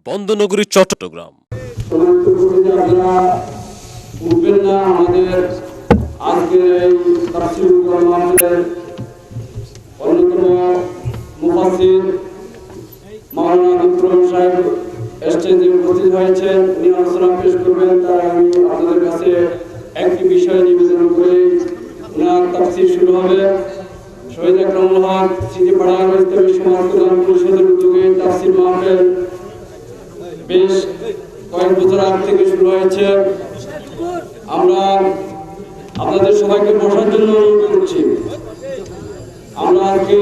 বন্দনগরী চট্টগ্রাম। আমাদের আজকের এই তাফসীরুল কোরআন মাহফিলের অন্যতম মুফাসসির মাওলানা বিক্রম সাহেব স্টেজে উপস্থিত হয়েছেন। উনি আলোচনা পেশ করবেন। তার আমি আপনাদের কাছে একটি বিষয় নিবেদন করে ওনার তাফসীর শুরু হবে। শহীদ আকরামুল হক স্মৃতি পাড়াগার ইসলামী সমাজ কল্যাণ পরিষদের উদ্যোগে তাফসীর মাহফিল বেশ কয়েক বছর আগ থেকে শুরু হয়েছে। আমরা আপনাদের সবাইকে বসার জন্য অনুরোধ করছি। আমরা আজকে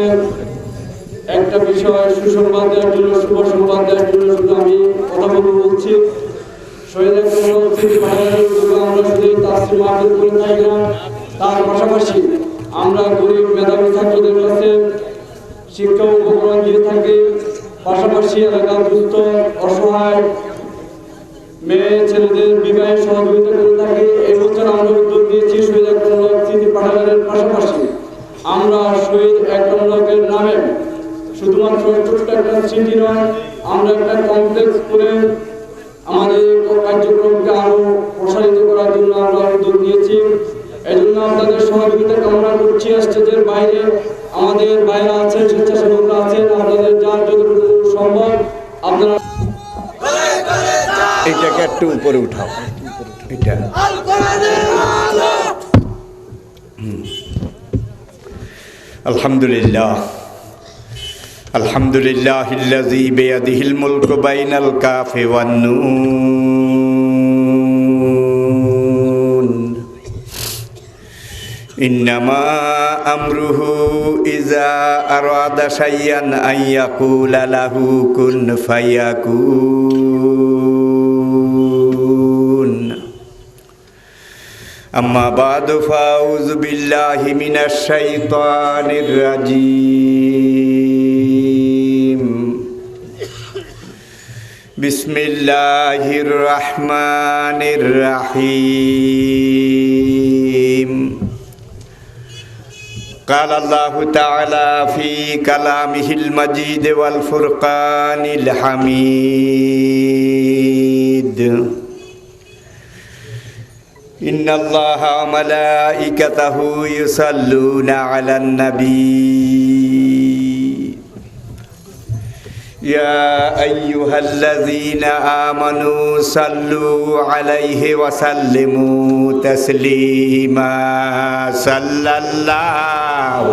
একটা বিষয় সুসংবাদ দেওয়ার জন্য, শুভ সংবাদ দেওয়ার জন্য শুধু আমি কথা বলছি। শহীদ আকরামুল হক স্মৃতি পাড়াগারের উদ্যোগে আমরা শুধু তাফসীর মাহফিল করে থাকি না, তার পাশাপাশি আমরা গরিব মেধাবী ছাত্রদের কাছে শিক্ষা উপকরণ দিয়ে থাকি। পাশাপাশি এলাকার দুস্থ অসহায় মেয়ে ছেলেদের বিবাহে সহযোগিতা করে থাকি। এই বছর আমরা উদ্যোগ দিয়েছি শহীদ আকরামুল হক স্মৃতি পাঠাগারের পাশাপাশি আমরা শহীদ আকরামুল হকের নামে শুধুমাত্র ছোট্ট একটা স্মৃতি নয়, আমরা একটা কমপ্লেক্স করে আমাদের কার্যক্রমকে আরো প্রসারিত করার জন্য আমরা উদ্যোগ নিয়েছি। এই জন্য আপনাদের সহযোগিতা কামনা করছি। স্টেজের বাইরে আমাদের বাইরে আছেন, স্বেচ্ছাসেবকরা আছেন। আপনাদের যার যতটুকু সম্ভব আপনারা এটাকে একটু উপরে উঠাও। এটা আলহামদুলিল্লাহ আলহামদুলিল্লাহিল্লাযী বিয়াদিহিল মুলকু বাইনাল কাফি ওয়ান নুন ইন্নামা আমরুহু ইযা আরাদা শাইয়ান আন ইয়াকুলা লাহু কুন ফায়াকুন। আম্মা বাদু ফাউযু বিল্লাহি মিনাশ শাইতানির রাজীম। বিসমিল্লাহির রহমানির রহিম। قال الله تعالى في كلامه المجيد والفرقان الحميد إن الله وملائكته يصلون على النبي يا أيها الذين آمنوا صلوا عليه وسلموا تسليما صلى الله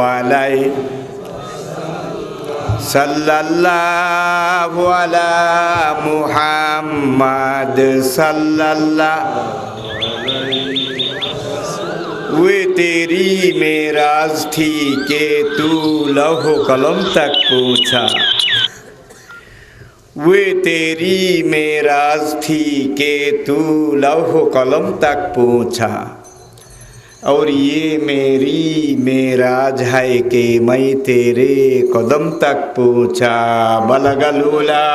عليه صلى الله على محمد صلى الله वे तेरी मेराज थी के तू लौह कलम तक पहुँचा। वे तेरी मेराज थी के तू लौह कलम तक पहुँचा और ये मेरी मेराज है कि मैं तेरे कदम तक पहुँचा। बलगल उला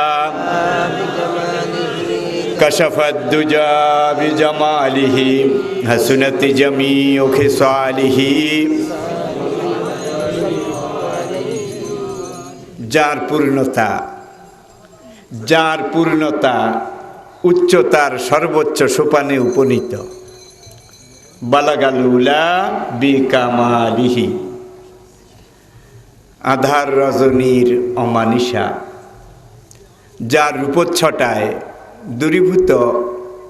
कशफत दुजा बिजमालिही हसनत जमीउ खिसालिही। যার পূর্ণতা উচ্চতার সর্বোচ্চ সোপানে উপনীত। বালাগাল উলা বিকামালিহি। আধার রজনীর অমানিসা, যার রূপচ্ছটায় দূরীভূত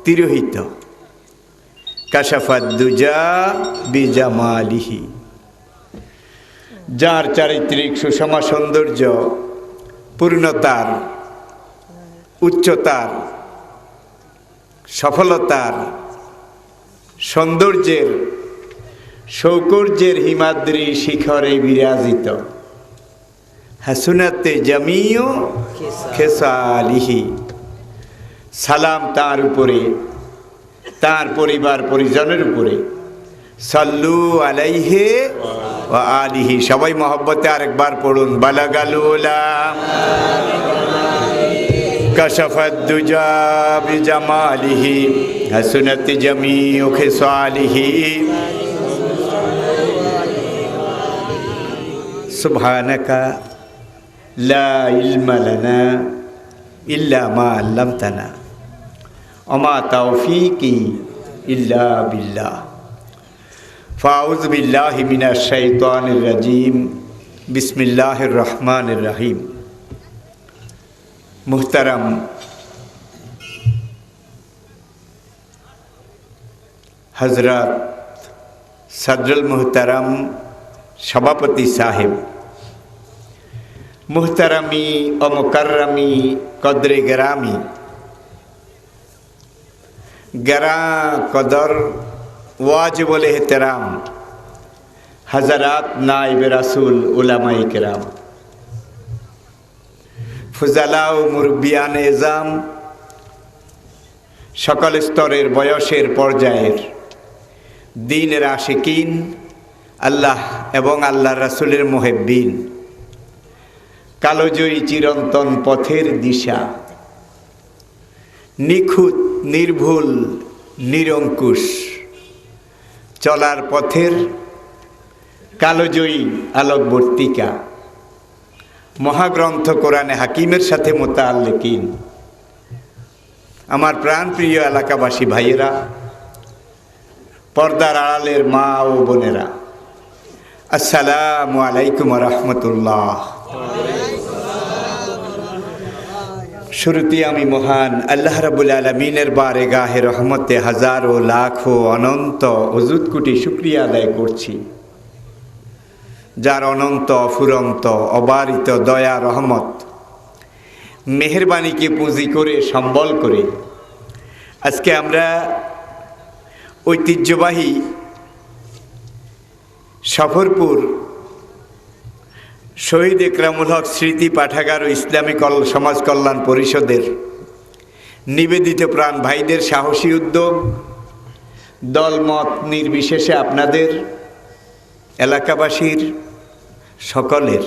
তিরোহিত। কাশাফাত দুজা বিজামালিহি। যার চারিত্রিক সুষমা সৌন্দর্য পূর্ণতার উচ্চতার সফলতার সৌন্দর্যের সৌকর্যের হিমাদ্রি শিখরে বিরাজিত। হাসুনাতে জামিউ খেসালিহি। সালাম তার উপরে, তার পরিবার পরিজনের উপরে। সাল্লু আলাইহি ওয়া আলিহি। সবাই মহব্বতে আরেকবার পড়ুন। বালাগাল উলা कशफत दुजा बिजमालिही हसनत जमीउ खिसालिही সুবহানাকা লা ইলমা লানা ইল্লা মা আল্লামতানা ওমা তাওফীকি ইল্লা বিল্লাহ। ফাউযু বিল্লাহি মিনাশ শাইতানির রাজীম। বিসমিল্লাহির রহমানির রহিম। মুহতারাম হযরত সদরুল মুহতারাম সভাপতি সাহেব, মুহতারামি ও মুকাররমি কদরে গরামি, গরা কদর ওয়াজিবুল এহতেরাম হযরত নায়েব রাসূল উলামায়ে কেরাম, ফুজালা ও মুরব্বিয়ান এজাম, সকল স্তরের বয়সের পর্যায়ের দ্বীনের আশিকিন, আল্লাহ এবং আল্লাহর রাসূলের মুহিব্বিন, কালোজয়ী চিরন্তন পথের দিশা, নিখুঁত নির্ভুল নিরঙ্কুশ চলার পথের কালোজয়ী আলোকবর্তিকা, মহাগ্রন্থ কোরআনে হাকিমের সাথে মোতাল্লিকিন, আমার প্রাণপ্রিয় এলাকাবাসী ভাইয়েরা, পর্দার আড়ালের মা ও বোনেরা, আসসালামু আলাইকুম ওয়া রাহমাতুল্লাহ। শুরুতে আমি মহান আল্লাহ রাব্বুল আলামিনের বারগাহে রহমতে হাজারো লাখো অনন্ত অযুত কোটি শুকরিয়া আদায় করছি, যার অনন্ত অফুরন্ত অবারিত দয়া রহমত মেহেরবানিকে পুঁজি করে সম্বল করে আজকে আমরা ঐতিহ্যবাহী সফরপুর শহীদ একরামুল হক স্মৃতি পাঠাগার ও ইসলামী সমাজ কল্যাণ পরিষদের নিবেদিত প্রাণ ভাইদের সাহসী উদ্যোগ, দলমত নির্বিশেষে আপনাদের এলাকাবাসীর সকলের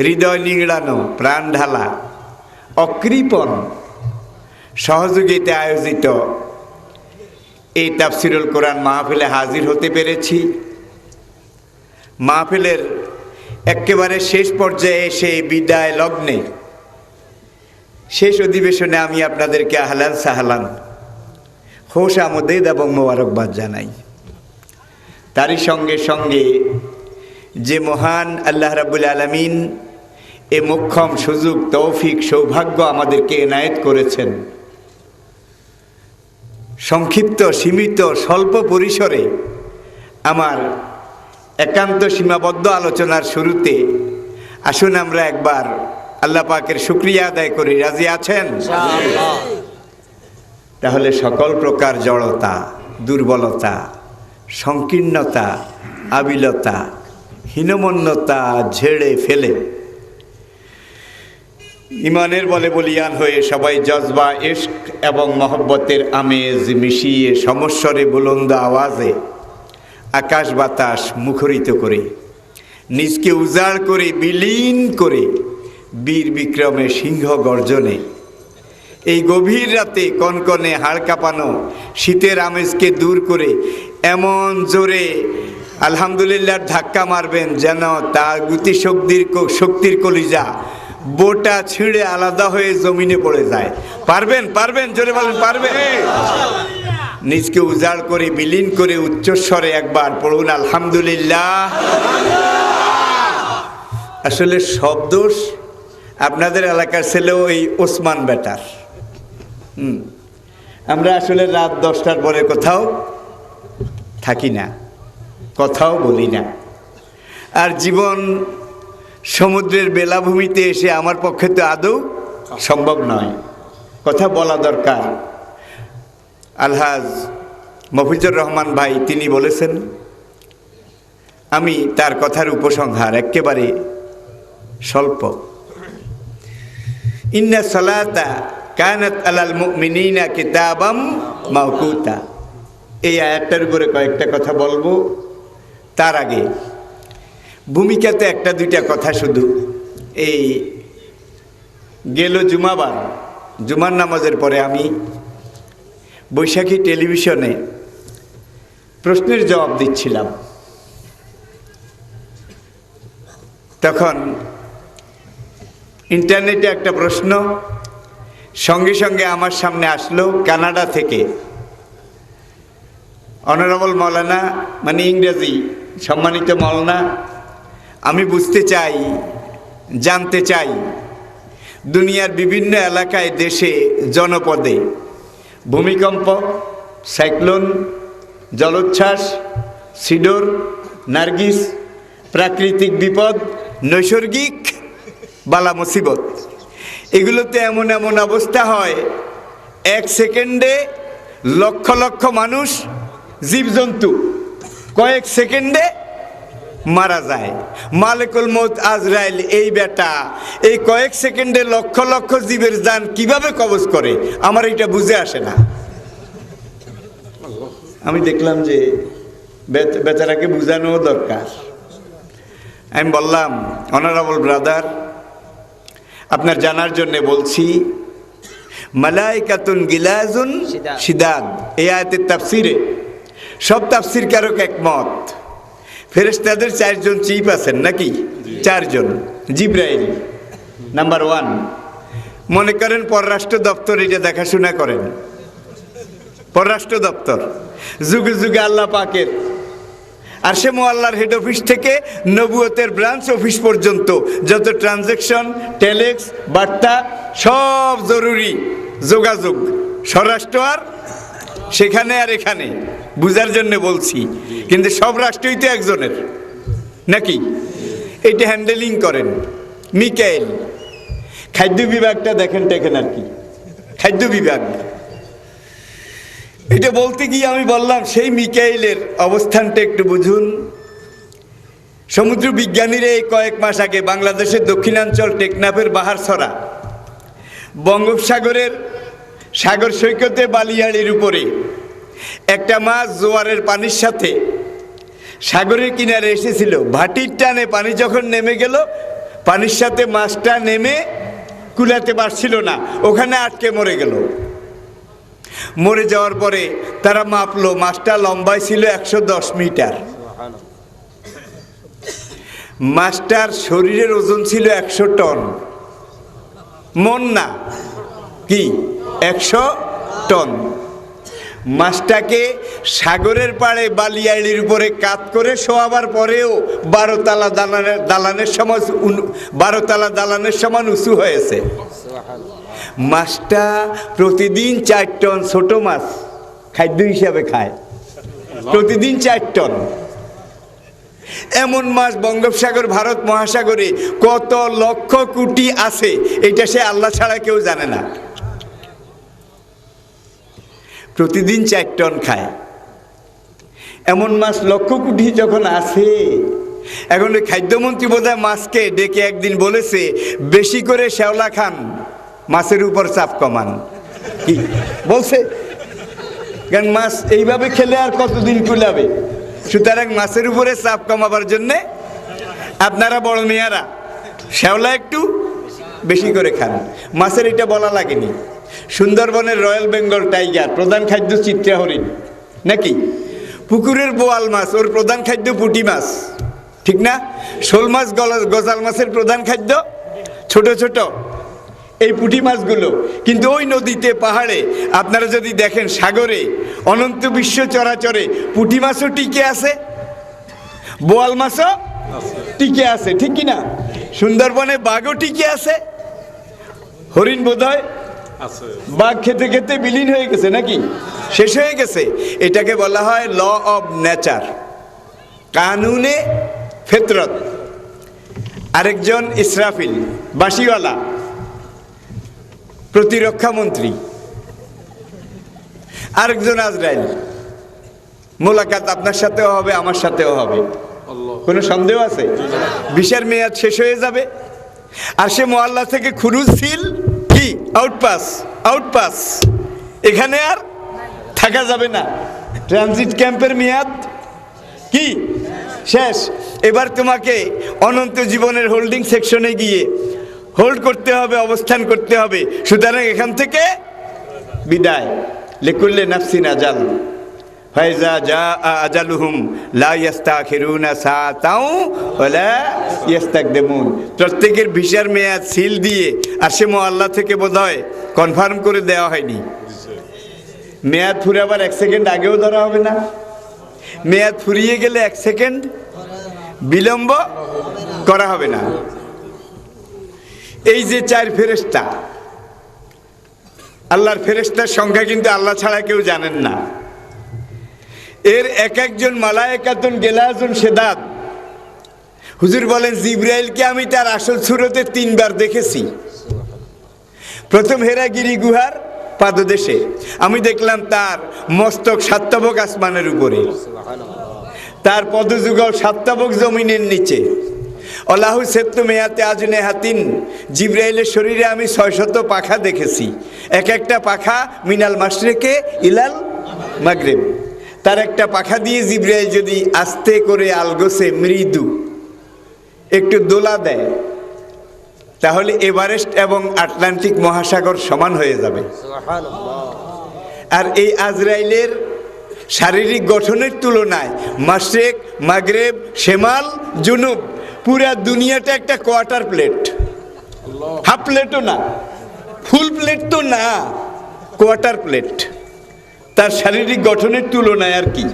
হৃদয় নিংড়ানো, প্রাণ ঢালা, অকৃপণ সহযোগিতা আয়োজিত এই তাফসিরুল কোরআন মাহফিলে হাজির হতে পেরেছি। মাহফিলের একেবারে শেষ পর্যায়ে এসে বিদায় লগ্নে শেষ অধিবেশনে আমি আপনাদেরকে আহলান সাহলান, খোশ আমদেদ এবং মোবারকবাদ জানাই। তারই সঙ্গে সঙ্গে যে মহান আল্লাহ রাব্বুল আলামিন এ মোক্ষম সুযোগ, তৌফিক, সৌভাগ্য আমাদেরকে এনায়েত করেছেন, সংক্ষিপ্ত সীমিত স্বল্প পরিসরে আমার একান্ত সীমাবদ্ধ আলোচনার শুরুতে আসুন আমরা একবার আল্লাহ পাকের শুকরিয়া আদায় করি। রাজি আছেন? তাহলে সকল প্রকার জড়তা, দুর্বলতা, সংকীর্ণতা, আবিলতা, হীনমন্যতা ঝেড়ে ফেলে ইমানের বলে বলিয়ান হয়ে সবাই জজবা, ইশক এবং মহব্বতের আমেজ মিশিয়ে সমস্বরে বুলন্দ আওয়াজে আকাশ বাতাস মুখরিত করে, নিজকে উজাড় করে বিলীন করে বীর বিক্রমে সিংহ গর্জনে এই গভীর রাতে কনকনে হাড় কাঁপানো শীতের আমেজকে দূর করে এমন জোরে আলহামদুলিল্লাহ ধাক্কা মারবেন যেন তার গতি শক্তির কলিজা বোটা ছিঁড়ে আলাদা হয়ে জমিনে পড়ে যায়। পারবেন? পারবেন? জোরে বলেন, পারবেন? নিজকে উজাড় করে বিলীন করে উচ্চস্বরে একবার পড়ুন আলহামদুলিল্লাহ। আসলে সব দোষ আপনাদের এলাকার ছেলেও এই ওসমান বেটার। আমরা আসলে রাত 10টার পরে কোথাও থাকি না, কথাও বলি না। আর জীবন সমুদ্রের বেলাভূমিতে এসে আমার পক্ষে তো আদৌ সম্ভব নয়। কথা বলা দরকার। আলহাজ মফিজুর রহমান ভাই তিনি বলেছেন, আমি তার কথার উপসংহার একেবারে স্বল্প। ইন্না সালাতা কানাত আলাল মুমিনিনা কিতাবাম মাওকুতা। এই আয়াতটার উপরে কয়েকটা কথা বলবো। তার আগে ভূমিকাতে একটা দুইটা কথা শুধু। এই গেল জুমার নামাজের পরে আমি বৈশাখী টেলিভিশনে প্রশ্নের জবাব দিচ্ছিলাম। তখন ইন্টারনেটে একটা প্রশ্ন সঙ্গে সঙ্গে আমার সামনে আসলো কানাডা থেকে। অনারেবল মৌলানা, মানে ইংরেজি সম্মানিত মৌলানা, আমি বুঝতে চাই, জানতে চাই দুনিয়ার বিভিন্ন এলাকায়, দেশে, জনপদে ভূমিকম্প, সাইক্লোন, জলোচ্ছ্বাস, সিডর, নার্গিস, প্রাকৃতিক বিপদ, নৈসর্গিক বালা মুসিবত, এগুলোতে এমন এমন অবস্থা হয়, এক সেকেন্ডে লক্ষ লক্ষ মানুষ, জীবজন্তু কয়েক সেকেন্ডে মারা যায়। মালিকুল মউত আজরাইল এই বেটা এই কয়েক সেকেন্ডে লক্ষ লক্ষ জীবের জান কিভাবে কবজ করে, আমার এটা বুঝে আসে না। আমি দেখলাম যে বেচারাকে বুঝানো দরকার। আমি বললাম, অনারেবল ব্রাদার, আপনার জানার জন্য বলছি, মালাইকাতুন গিলাজুন শিদাদ, এই আয়াতের তাফসিরে সব তাফসিরকারক একমত। ফেরেশতাদের 4 জন চিফ আছেন নাকি? 4 জন। জিব্রাইল নাম্বার 1, মনে করেন পররাষ্ট্র দপ্তর এটা দেখাশোনা করেন, পররাষ্ট্র দপ্তর যুগে যুগে আল্লাহ পাকের আরশে মুআল্লার হেড অফিস থেকে নবুয়তের ব্রাঞ্চ অফিস পর্যন্ত যত ট্রানজ্যাকশন, টেলেক্স, বার্তা, সব জরুরি যোগাযোগ স্বরাষ্ট্র আর সেখানে আর এখানে, বুঝার জন্য বলছি। কিন্তু সব রাষ্ট্রই তো একজনের নাকি? এটা হ্যান্ডেলিং করেন মিকাইল। খাদ্য বিভাগটা দেখেন আর কি, খাদ্য বিভাগ। এটা বলতে গিয়ে আমি বললাম, সেই মিকাইলের অবস্থানটা একটু বুঝুন। সমুদ্র বিজ্ঞানীরা এই কয়েক মাস আগে বাংলাদেশের দক্ষিণাঞ্চল টেকনাফের বাহারছড়া বঙ্গোপসাগরের সাগর সৈকতে বালিয়াড়ির উপরে একটা মাছ জোয়ারের পানির সাথে সাগরের কিনারে এসেছিল। ভাটির টানে পানি যখন নেমে গেল, পানির সাথে মাছটা নেমে কুলাতে পারছিল না, ওখানে আটকে মরে গেল। মরে যাওয়ার পরে তারা মাপলো, মাছটা লম্বায় ছিল 110 মিটার। মাছটার শরীরের ওজন ছিল 100 টন, মন না, কি 100 টন। মাছটাকে সাগরের পাড়ে বালিয়াড়ির উপরে কাত করে শোয়াবার পরেও 12 তালা দালানের সমান উঁচু হয়েছে। মাছটা প্রতিদিন 4 টন ছোট মাছ খাদ্য হিসাবে খায়, প্রতিদিন 4 টন। এমন মাছ বঙ্গোপসাগর, ভারত মহাসাগরে কত লক্ষ কোটি আছে, এটা সে আল্লাহ ছাড়া কেউ জানে না। প্রতিদিন 4 টন খায় এমন মাছ লক্ষ কোটি যখন আছে। এখন ওই খাদ্যমন্ত্রী বোধহয় মাছকে ডেকে একদিন বলেছে, বেশি করে শ্যাওলা খান, মাছের উপর চাপ কমান। কি বলছে? কারণ মাছ এইভাবে খেলে আর কতদিন কুলাবে। সুতরাং মাছের উপরে চাপ কমাবার জন্যে আপনারা বড় মেয়ারা শ্যাওলা একটু বেশি করে খান। মাছের এটা বলা লাগেনি। সুন্দরবনের রয়্যাল বেঙ্গল টাইগার প্রধান খাদ্য চিত্রা হরিণ নাকি? পুকুরের বোয়াল মাছ, ওর প্রধান খাদ্য পুঁটি মাছ, ঠিক না? শোল মাছ, গজাল মাছের প্রধান খাদ্য ছোট ছোট এই পুঁটি মাছগুলো। কিন্তু ওই নদীতে, পাহাড়ে আপনারা যদি দেখেন, সাগরে অনন্ত বিশ্ব চরাচরে পুঁটি মাছও টিকে আছে, বোয়াল মাছও টিকে আছে, ঠিক কিনা? সুন্দরবনে বাঘও টিকে আছে, হরিণ বোধহয় বাঘ খেতে খেতে বিলীন হয়ে গেছে নাকি, শেষ হয়ে গেছে। এটাকে বলা হয় ল অব নেচার, কানুনে ফিতরত। আরেকজন ইসরাফিল বাঁশিওয়ালা, প্রতিরক্ষা মন্ত্রী। আরেকজন আজরাইল। মোলাকাত আপনার সাথেও হবে, আমার সাথেও হবে, কোনো সন্দেহ আছে? ভিসার মেয়াদ শেষ হয়ে যাবে, আর সে মোয়াল্লা থেকে খুরুজ সিল, কি আউটপাস, এখানে আর থাকা যাবে না। ট্রানজিট ক্যাম্পের মেয়াদ কি শেষ। এবার তোমাকে অনন্ত জীবনের হোল্ডিং সেকশনে গিয়ে হোল্ড করতে হবে, অবস্থান করতে হবে। সুতরাং এখান থেকে বিদায়। লিকুল্লি নাফসিন আজাল ফাইজা জা আজালুহুম লা ইস্তাখিরুনা সাআতাও ওয়ালা ইস্তাকদিমুন। প্রত্যেকের ভিসার মেয়াদ সিল দিয়ে আরশে মুআল্লা থেকে বোধহয় কনফার্ম করে দেওয়া হয়নি। মেয়াদ ফুরাবার 1 সেকেন্ড আগেও ধরা হবে না, মেয়াদ ফুরিয়ে গেলে 1 সেকেন্ড বিলম্ব করা হবে না। এই যে 4 ফেরেশতা, আল্লাহর ফেরেশতার সংখ্যা কিন্তু আল্লাহ ছাড়া কেউ জানেন না। এর এক একজন মালায়েকাতুন গিলাজুন শিদাদ। হুজুর বলেন জিবরাইলকে আমি তার আসল সুরতে 3 বার দেখেছি। প্রথম হেরাগিরি গুহার পাদদেশে আমি দেখলাম তার মস্তক 7 তবক আসমানের উপরে, তার পদযুগল 7 তবক জমিনের নিচে। আল্লাহু সেত্তু মেয়াতে আজনে হাতিন, জিবরাইলের শরীরে আমি 600 পাখা দেখেছি। এক একটা পাখা মিনাল মাশরিকে ইলাল মাগরিব। তার একটা পাখা দিয়ে জিবরাইল যদি আস্তে করে আলগোসে মৃদু একটু দোলা দেয় তাহলে এভারেস্ট এবং আটলান্টিক মহাসাগর সমান হয়ে যাবে। আর এই আজরাইলের শারীরিক গঠনের তুলনায় মাশরিক, মাগরিব, শিমাল, জুনুব পুরা দুনিয়াটা একটা কোয়ার্টার প্লেট। হাফ প্লেটও না, ফুল প্লেট তো না, কোয়ার্টার প্লেট। তার শারীরিক গঠনের তুলনায় আর কি।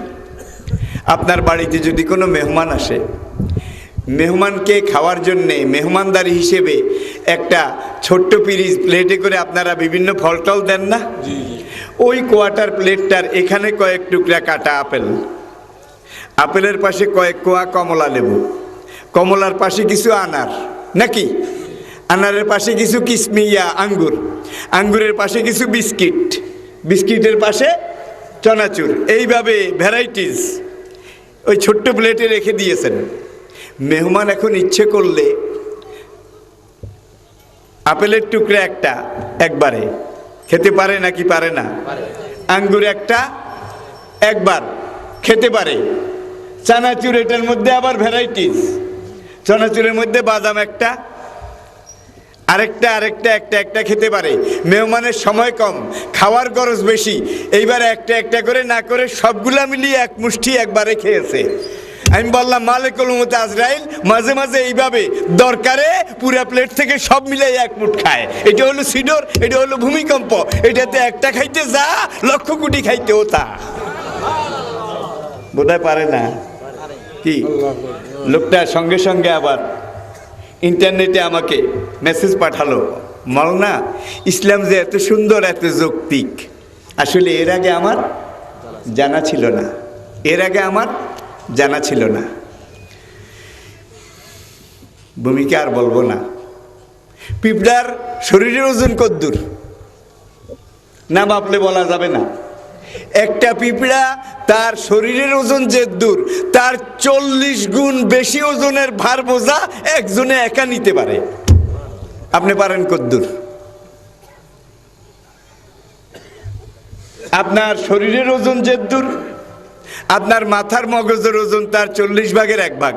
আপনার বাড়িতে যদি কোনো মেহমান আসে, মেহমানকে খাওয়ার জন্যে মেহমানদারি হিসেবে একটা ছোট্ট পিরিচ প্লেটে করে আপনারা বিভিন্ন ফল টল দেন না? ওই কোয়ার্টার প্লেটটার এখানে কয়েক টুকরা কাটা আপেল, আপেলের পাশে কয়েক কোয়া কমলা লেবু, কমলার পাশে কিছু আনার, নাকি আনারের পাশে কিছু কিসমিয়া আঙ্গুর, আঙ্গুরের পাশে কিছু বিস্কিট, বিস্কিটের পাশে চনাচুর, এইভাবে ভ্যারাইটিস ওই ছোট্ট প্লেটে রেখে দিয়েছেন। মেহমান এখন ইচ্ছে করলে আপেলের টুকরা একটা একবারে খেতে পারে নাকি পারে না? আঙ্গুর একটা একবার খেতে পারে। চানাচুর, এটার মধ্যে আবার ভ্যারাইটিস, চানাচুরের মধ্যে বাদাম একটা, আরেকটা আরেকটা একটা একটা খেতে পারে। মেহমানের সময় কম, খাওয়ার খরচ বেশি, এইবার একটা একটা করে না করে সবগুলা মিলিয়ে এক মুষ্টি একবারে খেয়েছে। আমি বললাম মালিকুল মউত আজরাইল মাঝে মাঝে এইভাবে দরকারে পুরা প্লেট থেকে সব মিলে এক মুঠ খায়। এটা হলো সিডর, এটা হলো ভূমিকম্প, এটাতে একটা খাইতে যা, লক্ষ কোটি খাইতেও তা। বোধহয় পারে না কি? লোকটা সঙ্গে সঙ্গে আবার ইন্টারনেটে আমাকে মেসেজ পাঠালো, মাওলানা ইসলাম যে এত সুন্দর, এত যৌক্তিক, আসলে এর আগে আমার জানা ছিল না, এর আগে আমার জানা ছিল না। ভূমিকা আর বলবো না। পিঁপড়ার শরীরের ওজন কদ্দুর না মাপলে বলা যাবে না। একটা পিঁপড়া তার শরীরের ওজন যে দূর, তার 40 গুণ বেশি ওজনের ভার বোঝা একজনে একা নিতে পারে। আপনি পারেন কদ্দুর? আপনার শরীরের ওজন যে দূর, আপনার মাথার মগজের ওজন তার 40 ভাগের 1 ভাগ।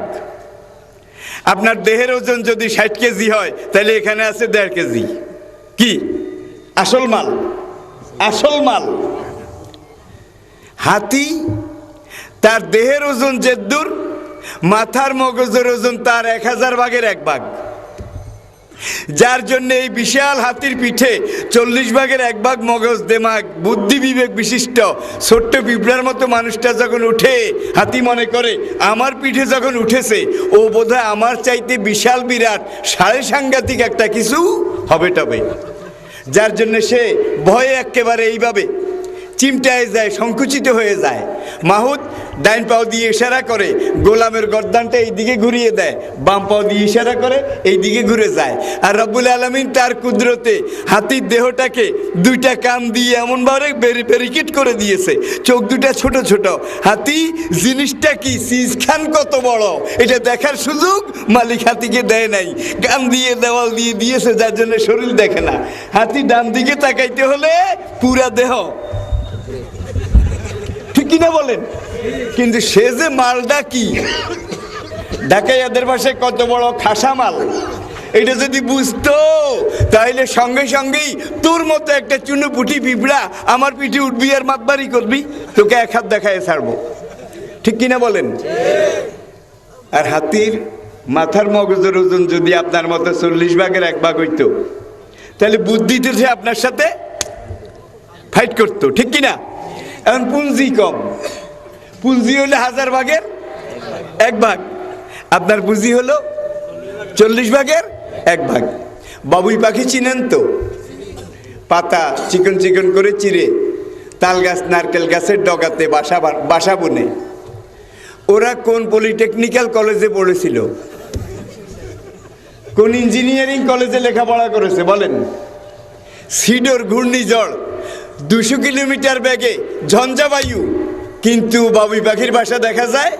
আপনার দেহের ওজন যদি 60 কেজি হয় তাহলে এখানে আছে 1.5 কেজি। কি আসল মাল? আসল মাল। হাতি তার দেহের ওজন যে দূর, মাথার মগজের ওজন তার 1000 ভাগের 1 ভাগ। যার জন্য এই বিশাল হাতির পিঠে 40 ভাগের 1 ভাগ মগজ, দেমাগ, বুদ্ধি, বিবেক বিশিষ্ট ছোট্ট পিঁপড়ার মতো মানুষটা যখন উঠে, হাতি মনে করে আমার পিঠে যখন উঠেছে ও বোধহয় আমার চাইতে বিশাল বিরাট সাড়ে সাংঘাতিক একটা কিছু হবে টবে। যার জন্য সে ভয়ে একেবারে এইভাবে চিমটায় যায়, সংকুচিত হয়ে যায়। মাহুদ ডাইন পাও দিয়ে ইশারা করে গোলামের গর্দানটা এইদিকে ঘুরিয়ে দেয়, বাম পাও দিয়ে ইশারা করে এইদিকে ঘুরে যায়। আর রব্বুল আলামিন তার কুদরতে হাতির দেহটাকে 2টা কান দিয়ে এমনভাবে ব্যারিকেড করে দিয়েছে, চোখ 2টা ছোট ছোট। হাতি জিনিসটা কি, সিজ খান কত বড়, এটা দেখার সুযোগ মালিক হাতিকে দেয় নাই। কান দিয়ে দেওয়াল দিয়ে দিয়েছে, যার জন্য শরীর দেখে না। হাতি ডান দিকে তাকাইতে হলে পুরা দেহ, ঠিক কিনা বলেন? কিন্তু সে যে মালটা কি, ঢাকাইয়াদের ভাষায় কত বড় খাসা মাল, এটা যদি বুঝতো তাইলে সঙ্গে সঙ্গেই তোর মতো একটা চুনোপুটি পিঁপড়া আমার পিঠে উঠবি আর মাতবারি করবি, তোকে এক হাত দেখায় ছাড়বো। ঠিক কিনা বলেন? আর হাতির মাথার মগজের ওজন যদি আপনার মতো 40 ভাগের 1 ভাগ হইতো, তাহলে বুদ্ধিতে সে আপনার সাথে ফাইট করতো। ঠিক কিনা? এখন পুঁজি কম, পুঁজি হলে 1000 ভাগের 1 ভাগ, আপনার পুঁজি হলো 40 ভাগের 1 ভাগ। বাবুই পাখি চিনেন তো? পাতা চিকন চিকন করে চিরে তাল গাছ নারকেল গাছের ডগাতে বাসা বুনে। ওরা কোন পলিটেকনিক্যাল কলেজে পড়েছিল? কোন ইঞ্জিনিয়ারিং কলেজে লেখাপড়া করেছে বলেন? সিডোর ঘূর্ণিঝড় 200 কিলোমিটার বেগে ঝঞ্ঝাবায়ু, কিন্তু বাবুই পাখির বাসা দেখা যায়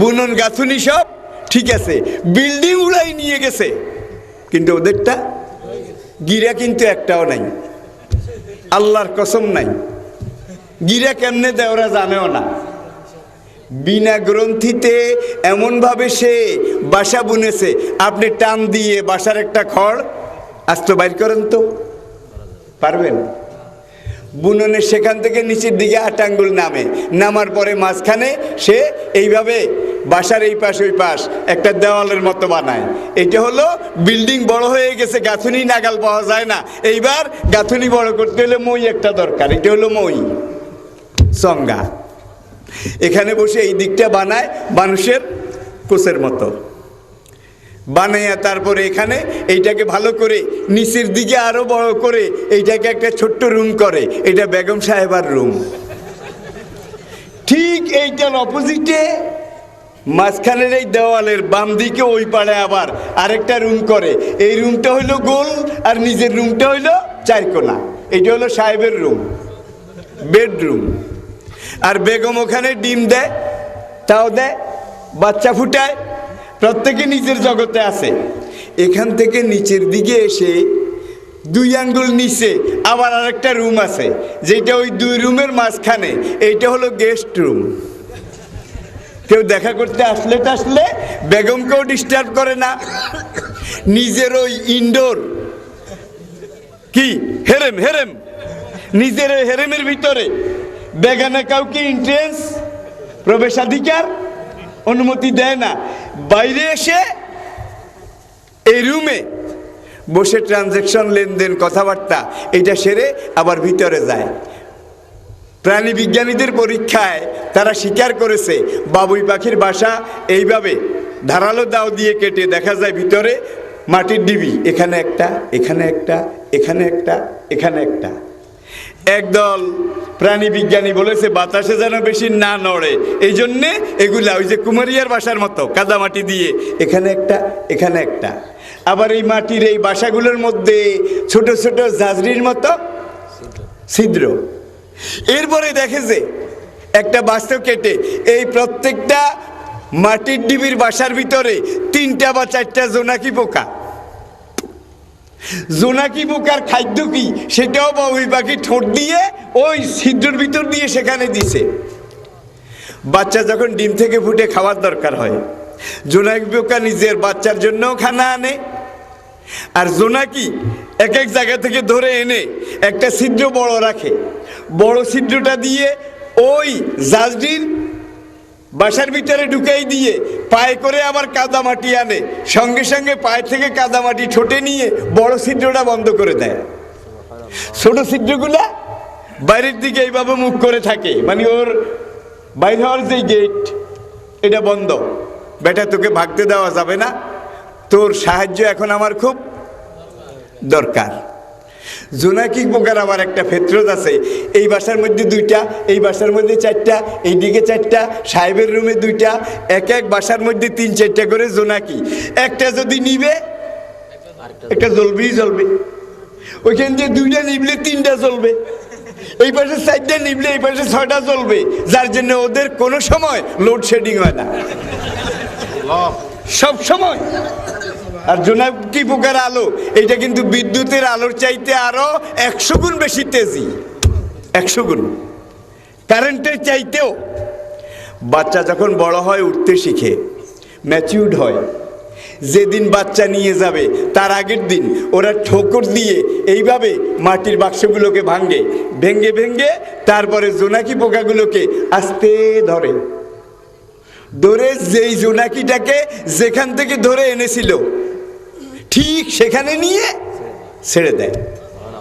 বুনন গাছুনি সব ঠিক আছে, বিল্ডিং উড়াই নিয়ে গেছে, কিন্তু ওদেরটা গিরা কিন্তু একটাও নাই। আল্লাহর কসম নাই। গিরা কেমনে দেয় ওরা জানেও না। বিনা গ্রন্থিতে এমনভাবে সে বাসা বুনেছে, আপনি টান দিয়ে বাসার একটা খড় আস্ত বাইর করেন তো পারবেন? বুননের সেখান থেকে নিচের দিকে 8 আঙ্গুল নামার পরে মাঝখানে সে এইভাবে বাসার এই পাশ ওই পাশ একটা দেওয়ালের মতো বানায়। এটা হলো বিল্ডিং বড় হয়ে গেছে, গাঁথুনি নাগাল পাওয়া যায় না। এইবার গাঁথুনি বড় করতে হলে মই একটা দরকার, এটা হলো মই চঙ্গা। এখানে বসে এই দিকটা বানায় মানুষের কোষের মতো বানাইয়া, তারপরে এখানে এইটাকে ভালো করে নিচের দিকে আরো বড় করে এইটাকে একটা ছোট্ট রুম করে, এটা বেগম সাহেবার রুম। ঠিক এইটার অপোজিটে মাঝখানের এই দেওয়ালের বাম দিকে ওই পাড়ে আবার আরেকটা রুম করে। এই রুমটা হইলো গোল আর নিজের রুমটা হইলো 4 কোনা। এটা হলো সাহেবের রুম, বেডরুম। আর বেগম ওখানে ডিম দেয়, তাও দেয়, বাচ্চা ফুটায়, প্রত্যেকে নিজের জগতে আছে। এখান থেকে নিচের দিকে এসে 2 আঙ্গুল নিচে আবার আরেকটা রুম আছে, যেটা ওই 2 রুমের মাঝখানে। এইটা হলো গেস্ট রুম। কেউ দেখা করতে আসলে বেগমকেও ডিস্টার্ব করে না। নিজের ওই ইনডোর কি হেরেম নিজের ওই হেরেমের ভিতরে বেগানা কাউকে এন্ট্রেন্স প্রবেশাধিকার অনুমতি দেয় না। বাইরে এসে এই রুমে বসে ট্রানজ্যাকশন, লেনদেন, কথাবার্তা এটা সেরে আবার ভিতরে যায়। প্রাণী বিজ্ঞানীদের পরীক্ষায় তারা স্বীকার করেছে বাবুই পাখির বাসা এইভাবে ধারালো দাও দিয়ে কেটে দেখা যায় ভিতরে মাটির ডিবি, এখানে একটা, এখানে একটা, এখানে একটা, এখানে একটা। একদল প্রাণী বিজ্ঞানী বলেছে বাতাসে যেন বেশি না নড়ে, এই জন্যে এগুলা ওই যে কুমারিয়ার বাসার মতো কাদামাটি দিয়ে এখানে একটা, এখানে একটা। আবার এই মাটির এই বাসাগুলোর মধ্যে ছোট ছোট জাজরির মতো ছিদ্র। এরপরে দেখে যে একটা বাস্তু কেটে এই প্রত্যেকটা মাটির ডিবির বাসার ভিতরে 3টা বা 4টা জোনাকি পোকা। জোনাকি পোকার খাদ্য কি সেটাও বাবুই পাখি ঠোঁট দিয়ে ওই ছিদ্রের ভিতর দিয়ে সেখানে দিছে। বাচ্চা যখন ডিম থেকে ফুটে খাওয়ার দরকার হয়, জোনাকি পোকা নিজের বাচ্চার জন্যও খানা আনে, আর জোনাকি এক এক জায়গা থেকে ধরে এনে একটা ছিদ্র বড় রাখে। বড় ছিদ্রটা দিয়ে ওই জাজডির বাসার ভিতরে ঢুকাই দিয়ে পায়ে করে আবার কাদামাটি আনে, সঙ্গে সঙ্গে পায়ে থেকে কাদামাটি ঠোঁটে নিয়ে বড় ছিদ্রটা বন্ধ করে দেয়। ছোট ছিদ্রগুলা বাইরের দিকে এইভাবে মুখ করে থাকে, মানে ওর বাইরে হওয়ার যে গেট এটা বন্ধ। বেটা তোকে ভাগতে দেওয়া যাবে না, তোর সাহায্য এখন আমার খুব দরকার। জোনাকি পোকার আবার একটা ফেত্রত আছে, এই বাসার মধ্যে 2টা, এই বাসার মধ্যে 4টা, এইদিকে 4টা, সাহেবের রুমে 2টা, এক এক বাসার মধ্যে 3-4টা করে জোনাকি। একটা যদি নিবে একটা জ্বলবেই জ্বলবে, ওইখান দিয়ে 2টা নিবলে 3টা জ্বলবে, এই পাশে 4টা নিবলে এই পাশে 6টা জ্বলবে, যার জন্য ওদের কোনো সময় লোডশেডিং হয় না, সব সময়। আর জোনাকি পোকার আলো এটা কিন্তু বিদ্যুতের আলোর চাইতে আরো 100 গুণ বেশি তেজি, 100 গুণ কারেন্টের চাইতেও। বাচ্চা যখন বড় হয়, উঠতে শিখে, ম্যাচিউরড হয়, যেদিন বাচ্চা নিয়ে যাবে তার আগের দিন ওরা ঠোকর দিয়ে এইভাবে মাটির বাক্সগুলোকে ভেঙে ভেঙে তারপরে জোনাকি পোকাগুলোকে আস্তে ধরে যেই জোনাকিটাকে যেখান থেকে ধরে এনেছিল ঠিক সেখানে নিয়ে ছেড়ে দেয়।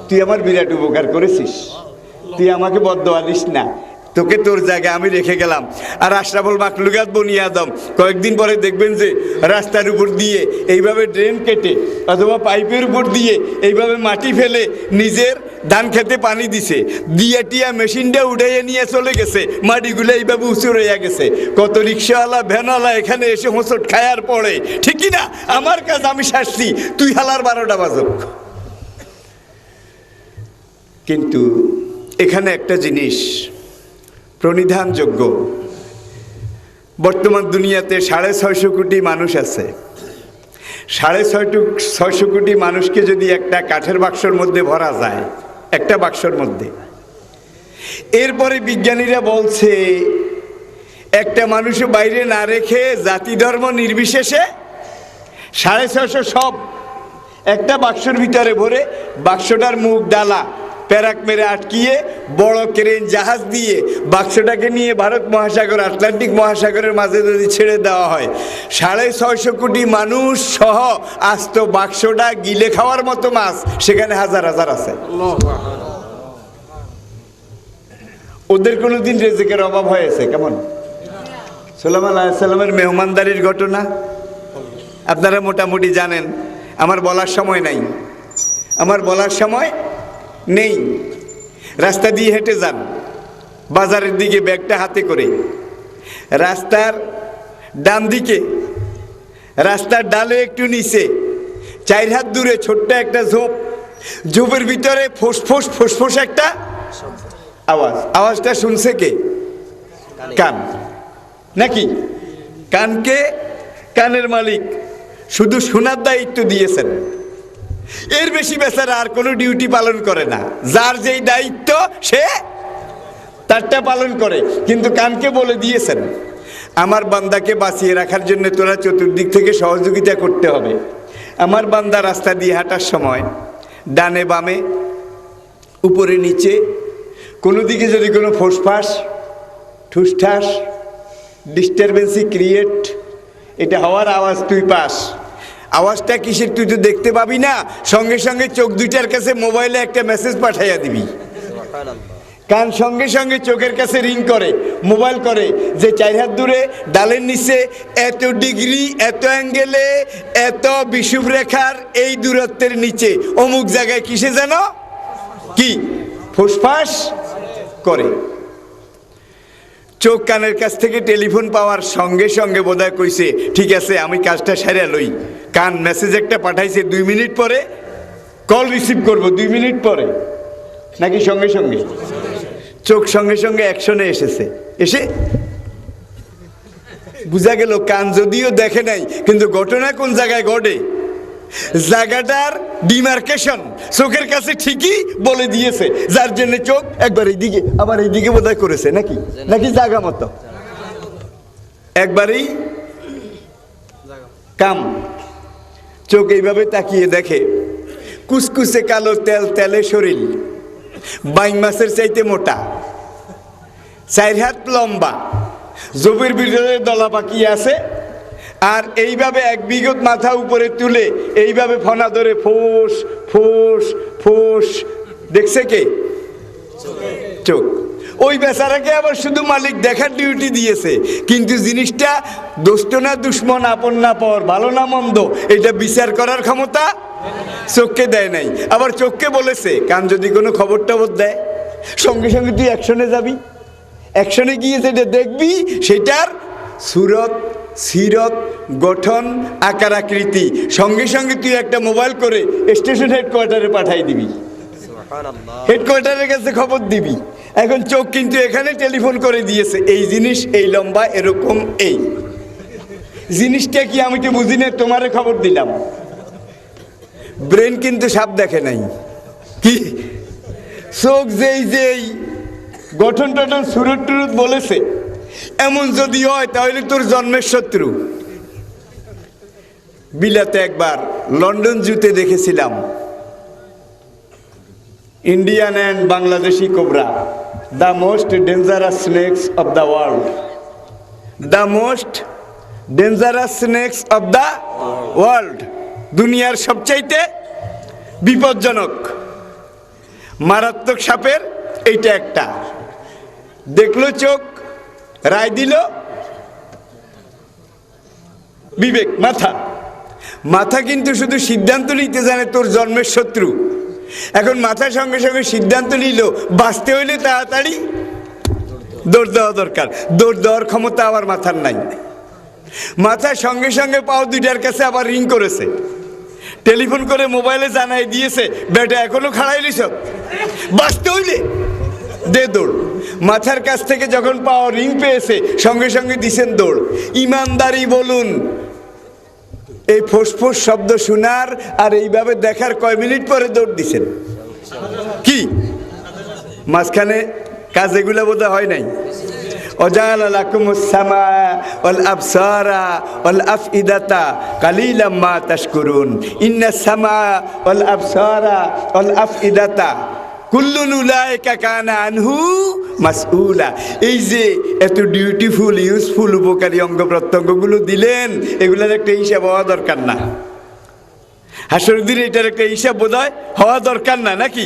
তুই আমার বিরাট উপকার করেছিস, তুই আমাকে বদদোয়া দিস না, তোকে তোর জায়গায় আমি রেখে গেলাম। আর আশরাফুল মাখলুকাত বনি আদম কয়েকদিন পরে দেখবেন যে রাস্তার উপর দিয়ে এইভাবে ড্রেন কেটে অথবা পাইপের উপর দিয়ে এইভাবে মাটি ফেলে নিজের ধান খেতে পানি দিছে, দিয়ে টিয়া মেশিনটা উঠাইয়ে নিয়ে চলে গেছে, মাটিগুলো এইভাবে উঁচু রয়ে গেছে। কত রিক্সাওয়ালা ভ্যানওয়ালা এখানে এসে হোঁচট খায়ার পড়ে, ঠিক না? আমার কাজ আমি শাস্তি, তুই হালার 12টা বাজক। কিন্তু এখানে একটা জিনিস প্রণিধানযোগ্য, বর্তমান দুনিয়াতে 650 কোটি মানুষ আছে। 650 কোটি মানুষকে যদি একটা কাঠের বাক্সর মধ্যে ভরা যায়, একটা বাক্সর মধ্যে, এরপরে বিজ্ঞানীরা বলছে একটা মানুষও বাইরে না রেখে জাতি ধর্ম নির্বিশেষে 650 সব একটা বাক্সর ভিতরে ভরে বাক্সটার মুখ ডালা প্যারাক মেরে আটকিয়ে বড় ক্রেন জাহাজ দিয়ে বাক্সটাকে নিয়ে ভারত মহাসাগর আটলান্টিক মহাসাগরের মাঝে যদি ছেড়ে দেওয়া হয়, 650 কোটি মানুষ সহ আস্ত বাক্সটা গিলে খাওয়ার মতো মাছ সেখানে হাজার হাজার আছে। ওদের কোনোদিন রেজেকের অভাব হয়েছে? কেমন? সুলাইমান আলাইহিস সালামের মেহমানদারির ঘটনা আপনারা মোটামুটি জানেন, আমার বলার সময় নাই, আমার বলার সময় নেই। রাস্তা দিয়ে হেঁটে যান, বাজারের দিকে ব্যাগটা হাতে করে, রাস্তার ডান দিকে, রাস্তার ডালে একটু নিচে 4 হাত দূরে ছোট্ট একটা ঝোপ, ঝোপের ভিতরে ফোঁস ফোঁস একটা আওয়াজটা শুনছে কে? কান নাকি? কানকে কানের মালিক শুধু শোনার দায়িত্ব দিয়েছেন, এর বেশি বেচারা আর কোনো ডিউটি পালন করে না। যার যেই দায়িত্ব সে তারটা পালন করে, কিন্তু কানকে বলে দিয়েছেন আমার বান্দাকে বাঁচিয়ে রাখার জন্য তোরা চতুর্দিক থেকে সহযোগিতা করতে হবে। আমার বান্দা রাস্তা দিয়ে হাঁটার সময় ডানে বামে উপরে নিচে কোনো দিকে যদি কোনো ফোঁসফাস ঠুসঠাস ডিস্টারবেন্সি ক্রিয়েট এটা হওয়ার আওয়াজ তুই পাস, আওয়াজটা কিসের তুই তো দেখতে পাবি না, সঙ্গে সঙ্গে চোখ দুইটার কাছে মোবাইলে একটা মেসেজ পাঠাইয়া দিবি। কান সঙ্গে সঙ্গে চোখের কাছে রিং করে, মোবাইল করে যে 4 হাত দূরে ডালের নিচে এত ডিগ্রি এত অ্যাঙ্গেলে এত বিষুব রেখার এই দূরত্বের নিচে অমুক জায়গায় কিসে যেন কি ফুসফাস করে। চোখ কানের কাছ থেকে টেলিফোন পাওয়ার সঙ্গে সঙ্গে বোধহয় কইছে ঠিক আছে আমি কাজটা সেরে লই। কান মেসেজ একটা পাঠাইছে 2 মিনিট পরে কল রিসিভ করব, 2 মিনিট পরে নাকি সঙ্গে সঙ্গে? চোখ সঙ্গে সঙ্গে অ্যাকশনে এসেছে, এসে বুঝা গেল কান যদিও দেখে নাই কিন্তু ঘটনা কোন জায়গায় ঘটে জায়গাটার ডিমার্কেশন চোখের কাছে ঠিকই বলে দিয়েছে, যার জন্য চোখ একবার এইদিকে আবার এইদিকে বোধহয় করেছে নাকি নাকি জায়গা মতো একবারই কাম। চোখ এইভাবে তাকিয়ে দেখে কুসকুসে কালো তেল তেলে শরীর, বাইং মাছের চাইতে মোটা, 4 হাত লম্বা, জমির ভিতরে দলা পাকিয়ে আছে, আর এইভাবে 1 বিঘত মাথা উপরে তুলে এইভাবে ফনা ধরে ফোঁস ফোঁস ফোঁস দেখছে কে? চোখ। ওই বেচারাকে আবার শুধু মালিক দেখার ডিউটি দিয়েছে, কিন্তু জিনিসটা দোস্ত না দুশ্মন আপন না পর ভালো না মন্দ এটা বিচার করার ক্ষমতা চোখকে দেয় নাই। আবার চোখকে বলেছে কান যদি কোনো খবর টবর দেয় সঙ্গে সঙ্গে তুই অ্যাকশনে যাবি, অ্যাকশনে গিয়ে যেটা দেখবি সেটার সুরত সিরত গঠন আকার আকৃতি সঙ্গে সঙ্গে তুই একটা মোবাইল করে স্টেশন হেডকোয়ার্টারে পাঠাই দিবি, হেডকোয়ার্টারের কাছে খবর দিবি। এখন চোখ কিন্তু এখানে টেলিফোন করে দিয়েছে এই জিনিস এই লম্বা এরকম এই জিনিসটা কি আমি তো বুঝি না, তোমারে খবর দিলাম। ব্রেন কিন্তু সাপ দেখে নাই, কি চোখ যেই যেই গঠন টঠন সুরত টুরুত বলেছে এমন যদি হয় তাহলে তোর জন্মের শত্রু। বিলাতে একবার লন্ডন জুতে দেখেছিলাম Indian and Bangladeshi cobra, the most dangerous snake's of the world, the most dangerous snake's of the world, দুনিয়ার সবচাইতে বিপজ্জনক মারাত্মক সাপের এইটা একটা। দেখলো চোখ, রায় দিল বিবেক, মাথা। মাথা কিন্তু শুধু সিদ্ধান্ত নিতে জানে তোর জন্মের শত্রু। এখন মাথার সঙ্গে সঙ্গে সিদ্ধান্ত নিল বাঁচতে হইলে তাড়াতাড়ি দৌড় দেওয়া দরকার। দৌড় দেওয়ার ক্ষমতা আবার মাথার নাই। মাথার সঙ্গে সঙ্গে পাও দুইটার কাছে আবার রিং করেছে, টেলিফোন করে মোবাইলে জানাই দিয়েছে বেটা এখনো খাড়াইলিস, বাঁচতে হইলে দে দৌড়। মাথার কাছ থেকে যখন পাওয়া রিং পেয়েছে সঙ্গে সঙ্গে দিছেন দৌড়। ইমানদারি বলুন, এই ফোঁস শব্দ শোনার আর এইভাবে দেখার কয় মিনিট পরে দৌড় দিছেন? কি মাঝখানে কাজ এগুলো বোধহয় হয় নাই। وجعل لكم السماء والأبصار والأفئدة قليلا ما تشكرون إن السماء والأبصار والأفئدة কুল্লুন উলাইকা কানা আনহু মাসউলা। এই যে এত ডিউটিফুল ইউজফুল উপকারী অঙ্গ প্রত্যঙ্গগুলো দিলেন, এগুলোর একটা হিসাব হওয়া দরকার না? হাসরের দিনে এটার একটা হিসাব বোধহয় হওয়া দরকার না, নাকি?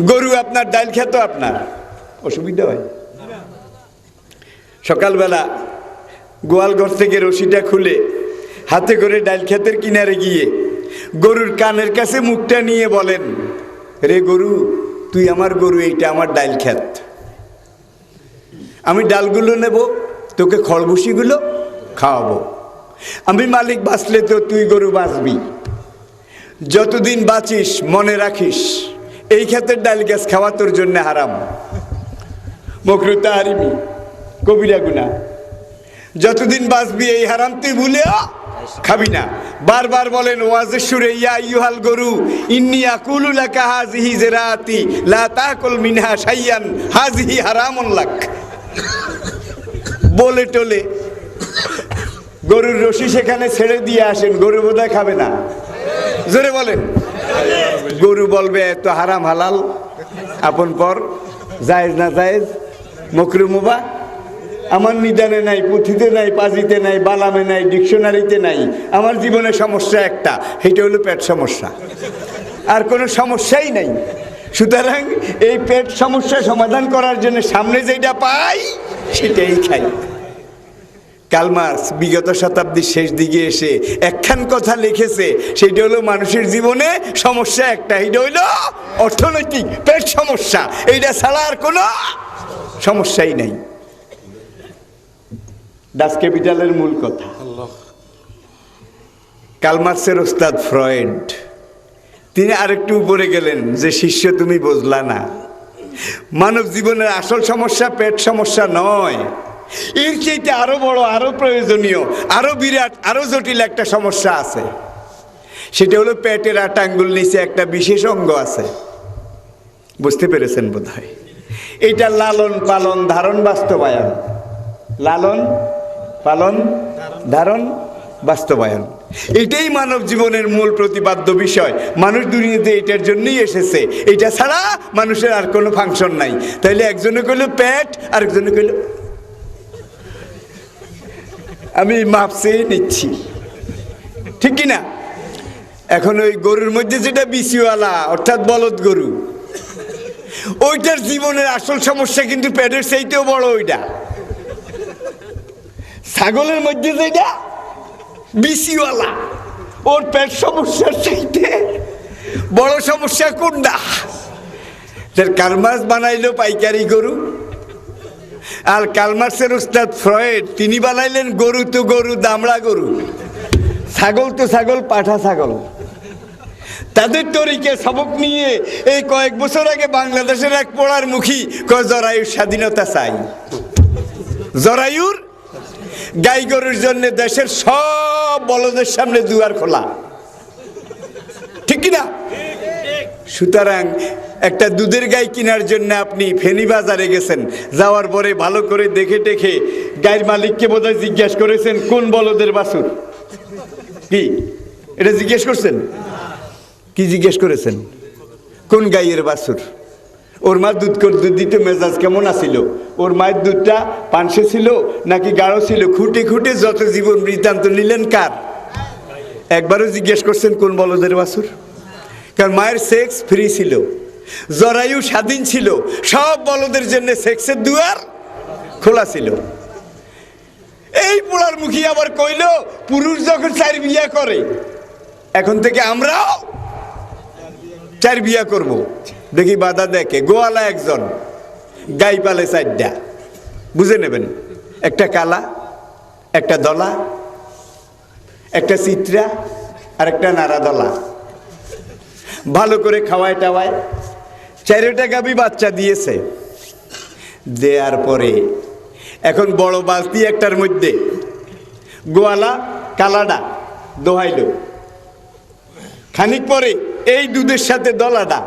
গরু আপনার ডাল খেত, আপনার অসুবিধা হয়? সকালবেলা গোয়াল ঘর থেকে রশিটা খুলে হাতে করে ডাল ক্ষেতের কিনারে গিয়ে গরুর কানের কাছে মুখটা নিয়ে বলেন, রে গরু, তুই আমার গরু, এইটা আমার ডাল ক্ষেত, আমি ডালগুলো নেব, তোকে খড়ভুসিগুলো খাওয়াবো। আমি মালিক, বাঁচলে তো তুই গরু বাঁচবি। যতদিন বাঁচিস মনে রাখিস এই ক্ষেতের ডাল গাছ খাওয়া তোর জন্য হারাম, মকরুহ তাহরিমি, কবিরা গুনাহ। যতদিন বাঁচবি এই হারাম তুই ভুলেও খাবি না। বারবার বলেন ওয়াজের সুরে, ইয়া আইয়ুহাল গরু ইন্নী আকুলু লাকা হাযিহি জিরাতি লা তাকুল মিনহা শাইয়ান হাযিহি হারামুন লাক। বলে টলে গরুর রশি সেখানে ছেড়ে দিয়ে আসেন, গরু বোধহয় খাবে না। জোরে বলেন। গরু বলবে এত হারাম হালাল, আপন পর, জায়েজ না জায়েজ, মাকরুহ মুবাহ আমার নিদানে নাই, পুঁথিতে নাই, পাজিতে নাই, বালামে নাই, ডিকশনারিতে নাই। আমার জীবনে সমস্যা একটা, সেটা হলো পেট সমস্যা, আর কোনো সমস্যাই নাই। সুতরাং এই পেট সমস্যা সমাধান করার জন্য সামনে যেটা পাই সেটাই খাই। কার্ল মার্কস বিগত শতাব্দীর শেষ দিকে এসে একখান কথা লিখেছে, সেটা হলো মানুষের জীবনে সমস্যা একটা, এটা হইলো অর্থনৈতিক পেট সমস্যা। এইটা ছাড়া আর কোনো সমস্যাই নাই। ডাস ক্যাপিটালের মূল কথা। কার্ল মার্কসের ওস্তাদ ফ্রয়েড তিনি আরেকটু উপরে গেলেন যে, শিষ্য তুমি বুঝলা না, মানব জীবনের আসল সমস্যা পেট সমস্যা নয়, এর চাইতে আরো বড়, আরো প্রয়োজনীয়, আরো বিরাট, আরো জটিল একটা সমস্যা আছে। সেটা হলো পেটের 8 আঙ্গুল নিচে একটা বিশেষ অঙ্গ আছে। বুঝতে পেরেছেন বোধহয়? এটা লালন পালন ধারণ বাস্তবায়ন, লালন পালন ধারণ বাস্তবায়ন, এটাই মানব জীবনের মূল প্রতিপাদ্য বিষয়। মানুষ দুনিয়াতে এটার জন্যই এসেছে, এটা ছাড়া মানুষের আর কোনো ফাংশন নাই। তাইলে একজনে কইল পেট, আরেকজনে কইল, আমি মাপসে নিচ্ছি, ঠিক কিনা? এখন ওই গরুর মধ্যে যেটা বিচিওয়ালা অর্থাৎ বলদ গরু, ওইটার জীবনের আসল সমস্যা কিন্তু পেটের চাইতেও বড়। ওইটা ছাগলের মধ্যে যেটা বিচিওয়ালা, ওর পেট সমস্যার চাইতে বড় সমস্যা কোনটা? কার্ল মার্কস বানাইলো পাইকারি গরু, আর কার্ল মার্কসের উস্তাদ ফ্রয়েড তিনি বানাইলেন গরু তো গরু, দামড়া গরু, ছাগল তো ছাগল, পাঠা ছাগল। তাদের তরিকে সবক নিয়ে এই কয়েক বছর আগে বাংলাদেশের এক পড়ার মুখী জরায়ুর স্বাধীনতা চাই। জরায়ুর গাই গরুর জন্য দেশের সব বলদের সামনে দুয়ার খোলা, ঠিক কিনা? সুতরাং একটা দুধের গাই কেনার জন্য আপনি ফেনী বাজারে গেছেন, যাওয়ার পরে ভালো করে দেখে টেখে গাইয়ের মালিককে বোধহয় জিজ্ঞাসা করেছেন কোন বলদের বাছুর, কি এটা জিজ্ঞেস করছেন? কি জিজ্ঞেস করেছেন? কোন গাইয়ের বাছুর? ওর মা দুধ দিতে মেজাজ কেমন আছিল? ওর মায়ের দুধটা পানসে ছিল নাকি গাঢ় ছিল? খুঁটে খুঁটে যত জীবন বৃত্তান্ত নিলেন কার? একবারও জিজ্ঞেস করছেন কোন বলদের বাছুর? কারণ মায়ের সেক্স ফ্রি ছিল, জরায়ু স্বাধীন ছিল, সব বলদের জন্য সেক্সের দুয়ার খোলা ছিল। এই পোড়ার মুখী আবার কইল পুরুষ যখন 4 বিয়া করে এখন থেকে আমরাও 4 বিয়া করব। দেখি বাধা দেখে গোয়ালা একজন, গাই পালে 4টা। বুঝে নেবেন, একটা কালা, একটা দলা, একটা চিত্রা আর একটা নাড়া দলা। ভালো করে খাওয়ায় টাওয়ায় 4টা গাভী বাচ্চা দিয়েছে। দেওয়ার পরে এখন বড় বালতি একটার মধ্যে গোয়ালা কালাডা দোহাইল, খানিক পরে এই দুধের সাথে দলাডা,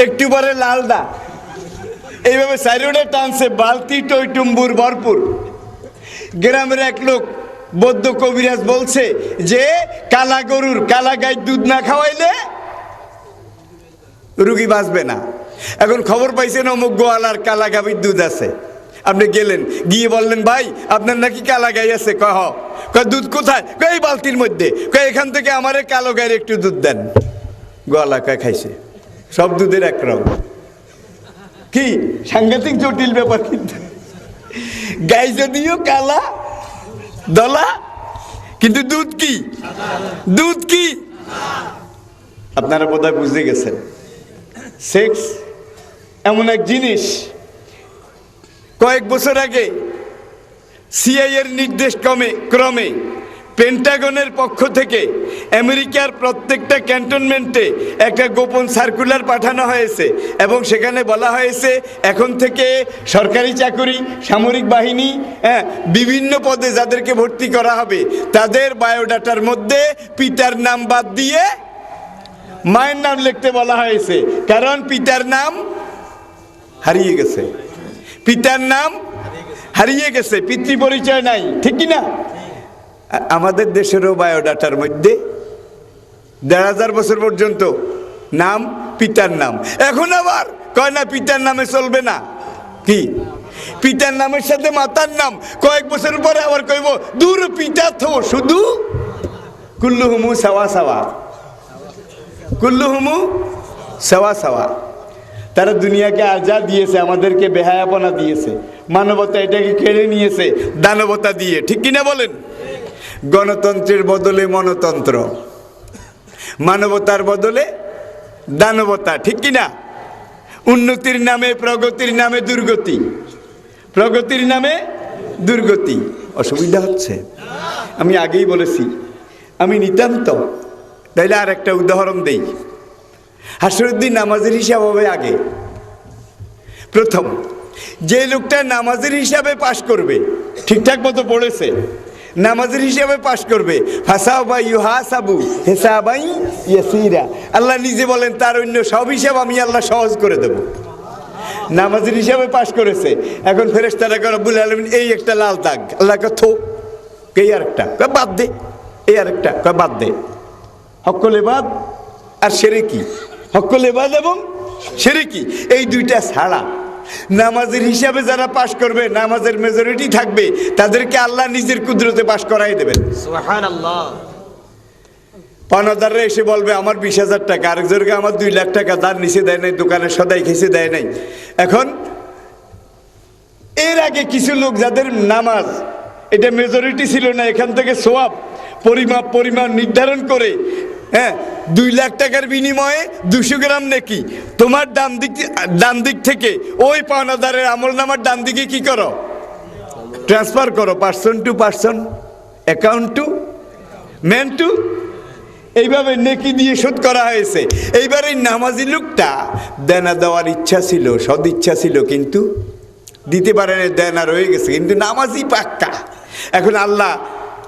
একটু পরে লালডা, এইভাবে 4টা টানছে, বালতি টইটুম্বুর ভরপুর। গ্রামের এক লোক বৌদ্ধ কবিরাজ বলছে যে কালা গরুর কালা গাই দুধ না খাওয়াইলে রুগী বাঁচবে না। এখন খবর পাইছেন অমুক গোয়ালার কালা গাভীর দুধ আছে। আপনি গেলেন, গিয়ে বললেন ভাই আপনার নাকি কালা গাই আছে? কয় দুধ কোথায়? কয় এই বালতির মধ্যে। কয় এখান থেকে আমারে কালো গায়ের একটু দুধ দেন। গোয়ালা কয় খাইছে, সব দুধের এক রং। কি সাংঘাতিক জটিল ব্যাপার! কিন্তু গাই যদিও কালা দলা, কিন্তু দুধ কি? দুধ কি? আপনারা বোধহয় বুঝে গেছেন। সেক্স এমন এক জিনিস, কয়েক বছর আগে সিআইএ এর নির্দেশ ক্রমে পেন্টাগনের পক্ষ থেকে আমেরিকার প্রত্যেকটা ক্যান্টনমেন্টে একটা গোপন সার্কুলার পাঠানো হয়েছে এবং সেখানে বলা হয়েছে এখন থেকে সরকারি চাকরি, সামরিক বাহিনী, বিভিন্ন পদে যাদেরকে ভর্তি করা হবে তাদের বায়োডাটার মধ্যে পিতার নাম বাদ দিয়ে মায়ের নাম লিখতে বলা হয়েছে। কারণ পিতার নাম হারিয়ে গেছে, পিতার নাম হারিয়ে গেছে, পিতৃ পরিচয় নাই, ঠিক কি না? আমাদের দেশেরও বায়োডাটার মধ্যে 1500 বছর পর্যন্ত নাম পিতার নাম। এখন আবার কয় না পিতার নামে চলবে না। কি পিতার নামের সাথে মাতার নাম? কয়েক বছর পরে আবার কইব দূর পিতা তো শুধু কুল্লুহুমু সাওয়া সাওয়া, কুল্লুহুমু সাওয়া সাওয়া। তারা দুনিয়াকে আর যা দিয়েছে আমাদেরকে বেহায়াপনা দিয়েছে, মানবতা এটাকে কেড়ে নিয়েছে দানবতা দিয়ে, ঠিক কিনা বলেন? গণতন্ত্রের বদলে মনতন্ত্র, মানবতার বদলে দানবতা, ঠিক কিনা? উন্নতির নামে প্রগতির নামে দুর্গতি, প্রগতির নামে দুর্গতি। অসুবিধা হচ্ছে? আমি আগেই বলেছি আমি নিতান্ত। তাইলে আর একটা উদাহরণ দেই। হাসরুদ্দিন নামাজের হিসাব হবে আগে। প্রথম যে লোকটা নামাজের হিসাবে পাশ করবে, ঠিকঠাক মতো পড়েছে, নামাজের হিসাবে পাশ করবে, ফাসাবা ইউহাসাবু হিসাবাই ইয়াসিরা, আল্লাহ নিজে বলেন তার অন্য সব হিসাব আমি আল্লাহ সহজ করে দেব। নামাজের হিসাবে পাশ করেছে। এখন ফেরেশতারা রব্বুল আলামিন এই একটা লাল দাগ, আল্লাহ কয় থো, এই আরেকটা কয় বাদ দে, এই আরেকটা কয় বাদ দে। হক্কুল ইবাদ আর শিরকি, হক্কুল ইবাদ এবং শিরকি, এই দুইটা ছাড়া নামাজের হিসাবে যারা পাশ করবে, নামাজের মেজরিটি থাকবে, তাদেরকে আল্লাহ নিজের কুদরতে পাশ করাই দেবেন। সুবহানাল্লাহ। পানাদাররা এসে বলবে আমার 20,000 টাকা, আরেকজনকে আমার 2 লাখ টাকা, তার নিচে দেয় নাই, দোকানে সদাই খেসে দেয় নাই। এখন এর আগে কিছু লোক যাদের নামাজ এটা মেজরিটি ছিল না, এখান থেকে সোয়াব পরিমাণ নির্ধারণ করে 2 লাখ টাকার বিনিময়ে 200 গ্রাম নেকি তোমার ডান দিক থেকে ওই পাওনাদারের আমল নামার ডান দিকে কি করো? ট্রান্সফার করো, person to person, account to man to, এইভাবে নেকি দিয়ে শোধ করা হয়েছে। এইবার এই নামাজি লোকটা দেনা দেওয়ার ইচ্ছা ছিল, সদ ইচ্ছা ছিল, কিন্তু দিতে পারে না, দেনা রয়ে গেছে, কিন্তু নামাজি পাক্কা। এখন আল্লাহ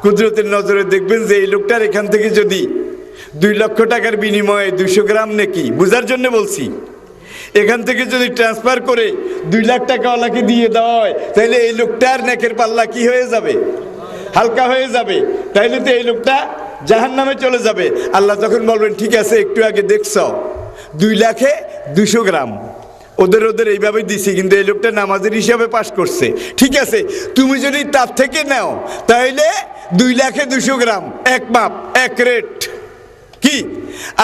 কুদরতের নজরে দেখবেন যে এই লোকটার এখান থেকে যদি 2 লক্ষ টাকার বিনিময়ে 200 গ্রাম নেকি, বুঝার জন্য বলছি, এখান থেকে যদি ট্রান্সফার করে 2 লাখ টাকাওয়ালাকে দিয়ে দেওয়া হয়, তাহলে এই লোকটার নেকের পাল্লা কি হয়ে যাবে? হালকা হয়ে যাবে। তাইলে তো এই লোকটা জাহান্নামে চলে যাবে। আল্লাহ তখন বলবেন ঠিক আছে, একটু আগে দেখছ 2,00,200 গ্রাম ওদের এইভাবে দিছি, কিন্তু এই লোকটা নামাজের হিসাবে পাশ করছে। ঠিক আছে, তুমি যদি তার থেকে নাও তাহলে 2,00,200 গ্রাম, এক মাপ এক রেট কি।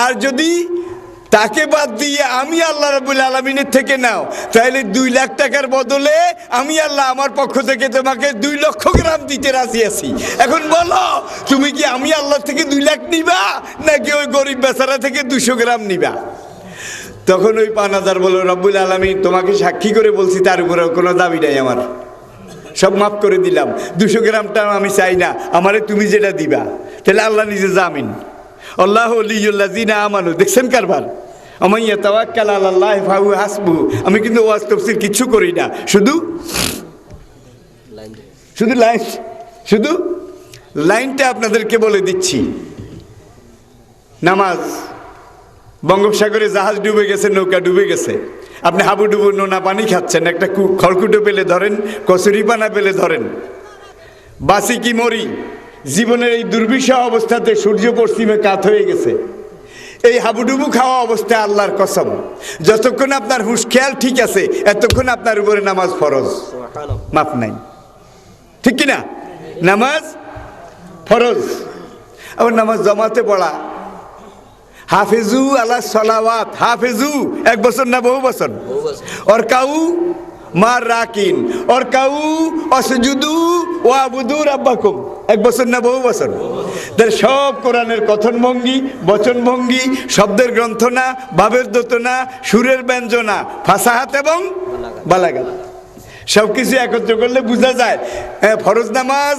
আর যদি তাকে বাদ দিয়ে আমি আল্লাহ রাব্বুল আলামিনের থেকে নাও তাহলে 2,00,000 টাকার বদলে আমি আল্লাহ আমার পক্ষ থেকে তোমাকে 2,00,000 গ্রাম দিতে রাজি আছি। এখন বলো তুমি কি আমি আল্লাহ থেকে 2,00,000 নিবা নাকি ওই গরিব বেচারা থেকে 200 গ্রাম নিবা? তখন ওই পানাদার বলল, রব্বুল আলামিন তোমাকে সাক্ষী করে বলছি, তার উপরে কোনো দাবি নাই, আমার সব মাফ করে দিলাম, 200 গ্রামটা আমি চাই না, আমারে তুমি যেটা দিবা। তাহলে আল্লাহ নিজে জামিন, আল্লাহু ওয়ালিয়ুল্লাযিনা আমানু। দেখছেন কারবার, আমাইয়া তাওয়াক্কাল আলাল্লাহি ফাহুয়া হাসবুহু। আমি কিন্তু ওয়াজ তাফসীর কিছু করি না, শুধু লাইনটা আপনাদেরকে বলে দিচ্ছি। নামাজ, বঙ্গোপসাগরে জাহাজ ডুবে গেছে, নৌকা ডুবে গেছে, আপনি হাবুডুবু নোনা পানি খাচ্ছেন, একটা খড়কুটো পেলে ধরেন, কচুরি পানা পেলে ধরেন, বাসি কি মরি। জীবনের এই দুর্বিষহ অবস্থাতে সূর্য পশ্চিমে কাত হয়ে গেছে, এই হাবুডুবু খাওয়া অবস্থায় আল্লাহর কসম যতক্ষণ আপনার হুঁশ খেয়াল ঠিক আছে এতক্ষণ আপনার উপরে নামাজ ফরজ, মাফ নাই, ঠিক কিনা? নামাজ ফরজ। আবার নামাজ জমাতে পড়া, হাফেজু আলা সালাওয়াত, হাফেজু 1 বছর না বহু বছর, और काऊ मार राकिन और काऊ असजुदু ওয়াবুদু রাব্বাকুম, 1 বছর না বহু বছর। তার সব কোরআনের কথন ভঙ্গি, বচন ভঙ্গি, শব্দের গ্রন্থনা, ভাবের দোতনা, সুরের ব্যঞ্জনা, ফাসাহাত এবং বালাগাত সবকিছু একত্র করলে বোঝা যায় ফরজ নামাজ